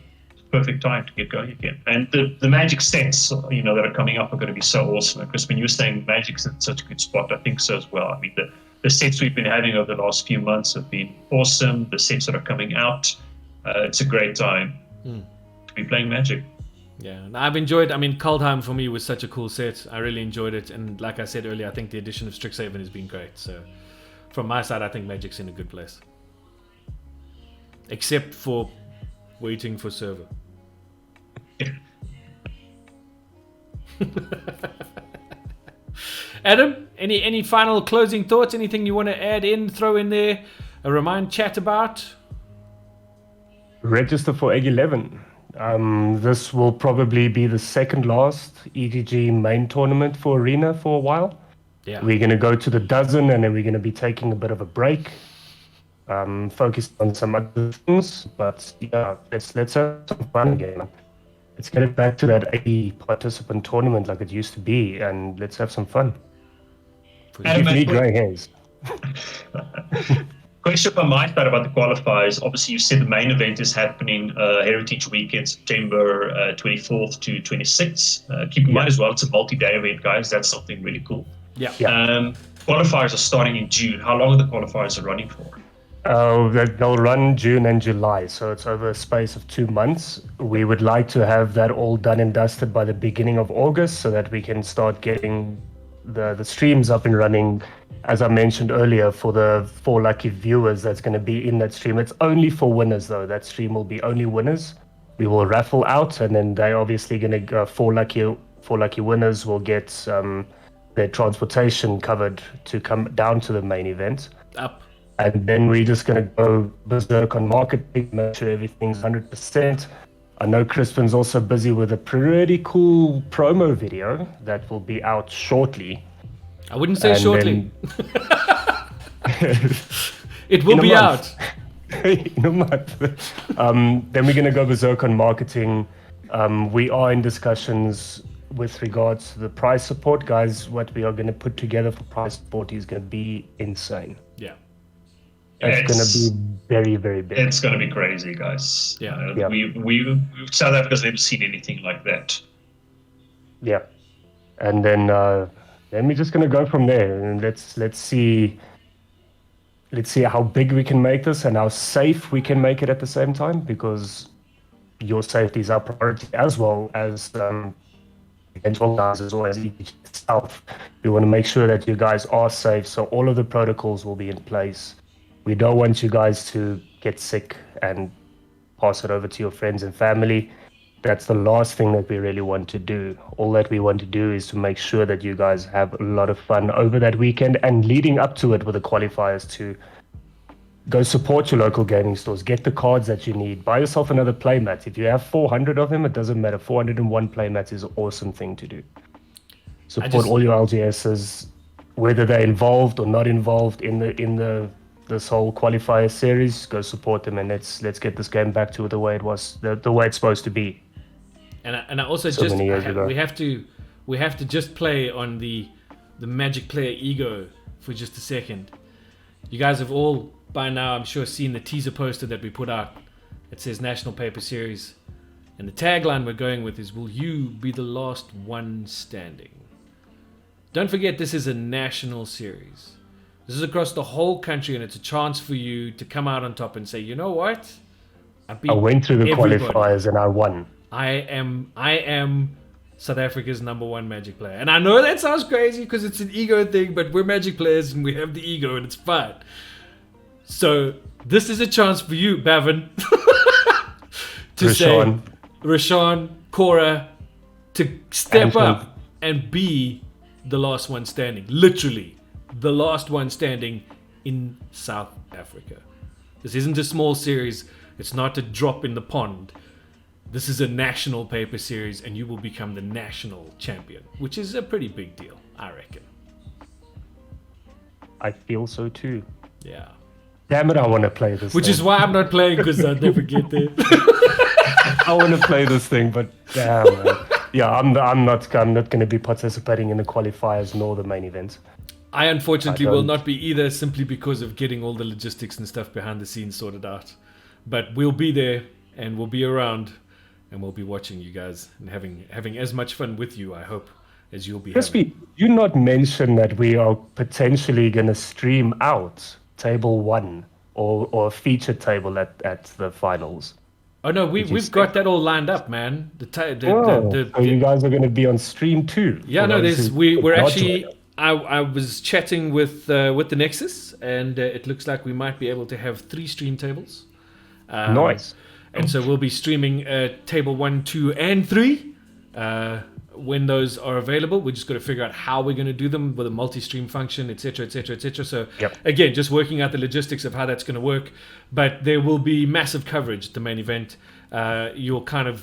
perfect time to get going again. And the Magic sets, that are coming up are going to be so awesome. Chris, when you were saying Magic's in such a good spot, I think so as well. I mean, the sets we've been having over the last few months have been awesome. The sets that are coming out, it's a great time to be playing Magic. Yeah, and I've enjoyed. I mean, Kaldheim for me was such a cool set. I really enjoyed it, and like I said earlier, I think the addition of Strixhaven has been great. So, from my side, I think Magic's in a good place, except for waiting for server. Adam, any final closing thoughts? Anything you want to throw in there remind chat about. Register for Egg 11. This will probably be the second last EGG main tournament for Arena for a while. Yeah. We're going to go to the dozen, and then we're going to be taking a bit of a break, focused on some other things. But yeah, let's have some fun again. Let's get it back to that 80 participant tournament like it used to be, and let's have some fun. Give me grey hairs. Question from my side about the qualifiers. Obviously, you said the main event is happening Heritage Weekend, September 24th to 26th. Keep in mind as well, it's a multi-day event, guys. That's something really cool. Yeah. Qualifiers are starting in June. How long are the qualifiers running for? They'll run June and July, so it's over a space of 2 months. We would like to have that all done and dusted by the beginning of August so that we can start getting the streams up and running. As I mentioned earlier, for the 4 lucky viewers that's going to be in that stream. It's only for winners, though. That stream will be only winners. We will raffle out, and then they're obviously going to go 4 lucky winners will get their transportation covered to come down to the main event. Up. And then we're just going to go berserk on marketing, make sure everything's 100%. I know Crispiwan's also busy with a pretty cool promo video that will be out shortly. I wouldn't say And shortly. It will be out. In a month. Then we're going to go berserk on marketing. We are in discussions with regards to the prize support. Guys, what we are going to put together for prize support is going to be insane. Yeah. It's going to be very, very big. It's going to be crazy, guys. Yeah. We South Africa's never seen anything like that. Yeah. And then we're just going to go from there. And let's see how big we can make this and how safe we can make it at the same time, because your safety is our priority as well as eventual guys, as well as itself. We want to make sure that you guys are safe, so all of the protocols will be in place. We don't want you guys to get sick and pass it over to your friends and family. That's the last thing that we really want to do. All that we want to do is to make sure that you guys have a lot of fun over that weekend and leading up to it with the qualifiers, to go support your local gaming stores, get the cards that you need, buy yourself another playmat. If you have 400 of them, it doesn't matter. 401 playmats is an awesome thing to do. Support all your LGSs, whether they're involved or not involved in this whole qualifier series. Go support them, and let's get this game back to the way it was, the way it's supposed to be. And I also we have to just play on the Magic player ego for just a second. You guys have all by now, I'm sure, seen the teaser poster that we put out. It says National Paper Series, and the tagline we're going with is, "Will you be the last one standing?" Don't forget, this is a national series. This is across the whole country, and it's a chance for you to come out on top and say, you know what? I went through the qualifiers and I won. I am South Africa's #1 Magic player. And I know that sounds crazy because it's an ego thing, but we're Magic players and we have the ego and it's fun. So this is a chance for you, Bavin, to say, Rashawn, Cora, to step up and be the last one standing. Literally, the last one standing in South Africa. This isn't a small series. It's not a drop in the pond. This is a national paper series, and you will become the national champion, which is a pretty big deal, I reckon. I feel so too. Yeah. Damn it, I want to play this Which thing. is why I'm not playing, because I'll never get there. I want to play this thing, but damn, man. Yeah, I'm not going to be participating in the qualifiers nor the main event. I unfortunately will not be either, simply because of getting all the logistics and stuff behind the scenes sorted out. But we'll be there, and we'll be around, and we'll be watching you guys and having as much fun with you, I hope, as you'll be having. You not mention that we are potentially going to stream out Table 1 or a featured table at the finals. Oh no, we've got that all lined up, man. So you guys are going to be on stream too. Yeah, no, we're actually. I was chatting with the Nexus, and it looks like we might be able to have 3 stream tables. Nice. And so we'll be streaming table 1, 2, and 3 when those are available. We just got to figure out how we're going to do them with a multi-stream function, etc., etc., etc. So again, just working out the logistics of how that's going to work. But there will be massive coverage at the main event. You'll kind of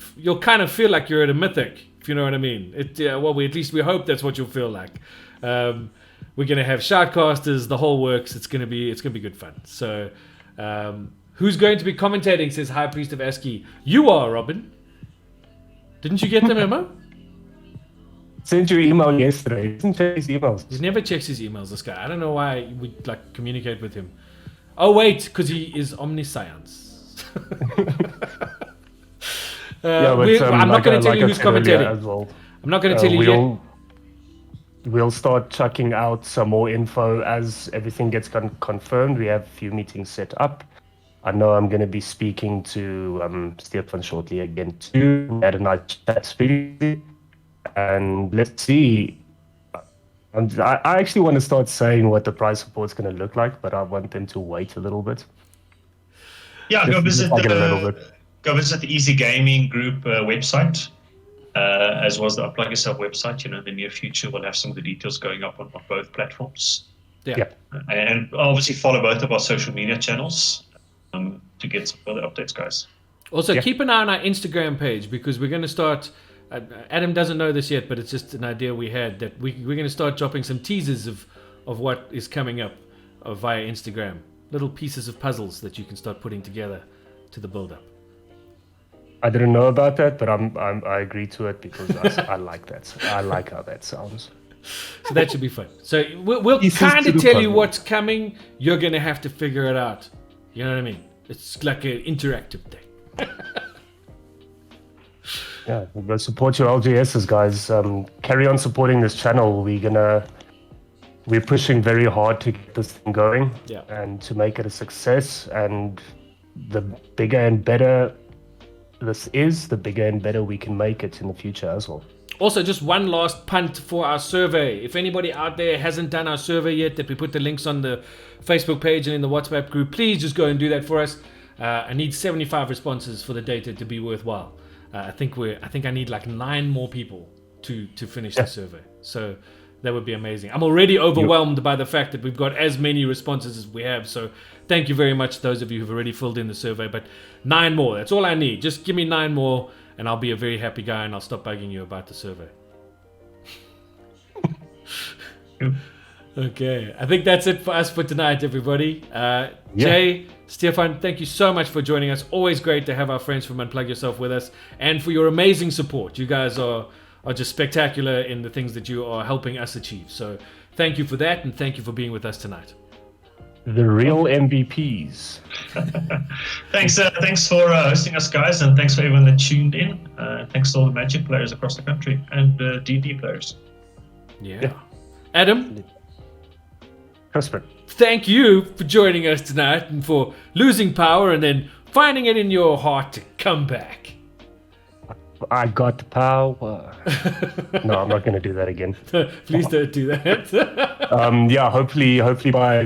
feel like you're at a Mythic, if you know what I mean. At least we hope that's what you'll feel like. We're going to have shoutcasters, the whole works. It's going to be good fun. So who's going to be commentating? Says High Priest of ASCII. You are, Robin. Didn't you get the memo? Sent your email yesterday. He doesn't check his emails. He never checks his emails, this guy. I don't know why we communicate with him. Oh wait, because he is omniscience. I'm not going to tell you who's commentating. Well. I'm not going to tell you yet. We'll start chucking out some more info as everything gets confirmed. We have a few meetings set up. I know I'm going to be speaking to Stefan shortly again too. We had a nice chat speaking. And let's see. I actually want to start saying what the prize support's going to look like, but I want them to wait a little bit. Yeah, go visit the Easy Gaming Group website, as well as the Unplug Yourself website. In the near future, we'll have some of the details going up on both platforms. Yeah. And obviously follow both of our social media channels to get some further updates, guys. Also, keep an eye on our Instagram page, because we're going to start... Adam doesn't know this yet, but it's just an idea we had, that we're going to start dropping some teasers of what is coming up via Instagram. Little pieces of puzzles that you can start putting together to the build-up. I didn't know about that, but I agree to it because I like that. I like how that sounds. So that should be fun. So we'll kind of tell you what's coming. You're going to have to figure it out. You know what I mean? It's like an interactive thing. Yeah, we'll support your LGSs, guys. Carry on supporting this channel. We're pushing very hard to get this thing going and to make it a success. And the bigger and better this is, the bigger and better we can make it in the future as well. Also, just one last punt for our survey. If anybody out there hasn't done our survey yet, that we put the links on the Facebook page and in the WhatsApp group, please just go and do that for us. I need 75 responses for the data to be worthwhile. I think I need like 9 more people to finish the survey. So that would be amazing. I'm already overwhelmed by the fact that we've got as many responses as we have. So thank you very much to those of you who've already filled in the survey. But 9 more, that's all I need. Just give me 9 more and I'll be a very happy guy, and I'll stop bugging you about the survey. Okay, I think that's it for us for tonight, everybody. Jay, Stefan, thank you so much for joining us. Always great to have our friends from Unplug Yourself with us, and for your amazing support. You guys are just spectacular in the things that you are helping us achieve. So thank you for that, and thank you for being with us tonight. The real MVPs. Thanks for hosting us, guys, and thanks for everyone that tuned in. Thanks to all the Magic players across the country and D&D players. Yeah. Adam? Crispiwan. Thank you for joining us tonight and for losing power and then finding it in your heart to come back. I got the power. No, I'm not going to do that again. Please don't do that. Hopefully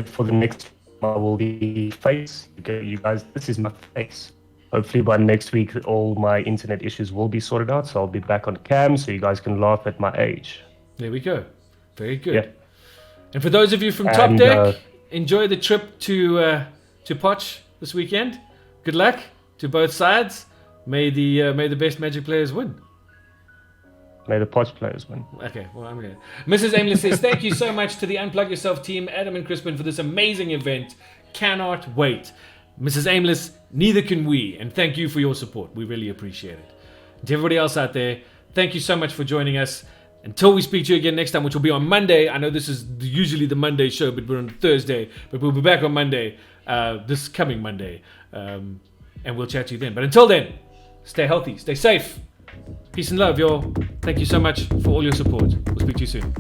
for the next I will be face. You guys, this is my face. Hopefully by next week all my internet issues will be sorted out, so I'll be back on cam so you guys can laugh at my age. There we go. Very good. Yeah. And for those of you from Top Deck, enjoy the trip to Potch this weekend. Good luck to both sides. May the best Magic players win. May the Potch players win. Okay, well, I'm going to. Mrs. Aimless says, thank you so much to the Unplug Yourself team, Adam and Crispiwan, for this amazing event. Cannot wait. Mrs. Aimless, neither can we. And thank you for your support. We really appreciate it. And to everybody else out there, thank you so much for joining us. Until we speak to you again next time, which will be on Monday. I know this is usually the Monday show, but we're on Thursday. But we'll be back on Monday, this coming Monday. And we'll chat to you then. But until then, stay healthy, stay safe. Peace and love, y'all. Thank you so much for all your support. We'll speak to you soon.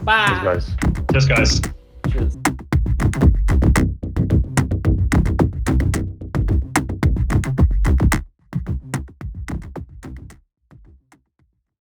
Bye. Cheers, guys. Cheers, guys. Cheers.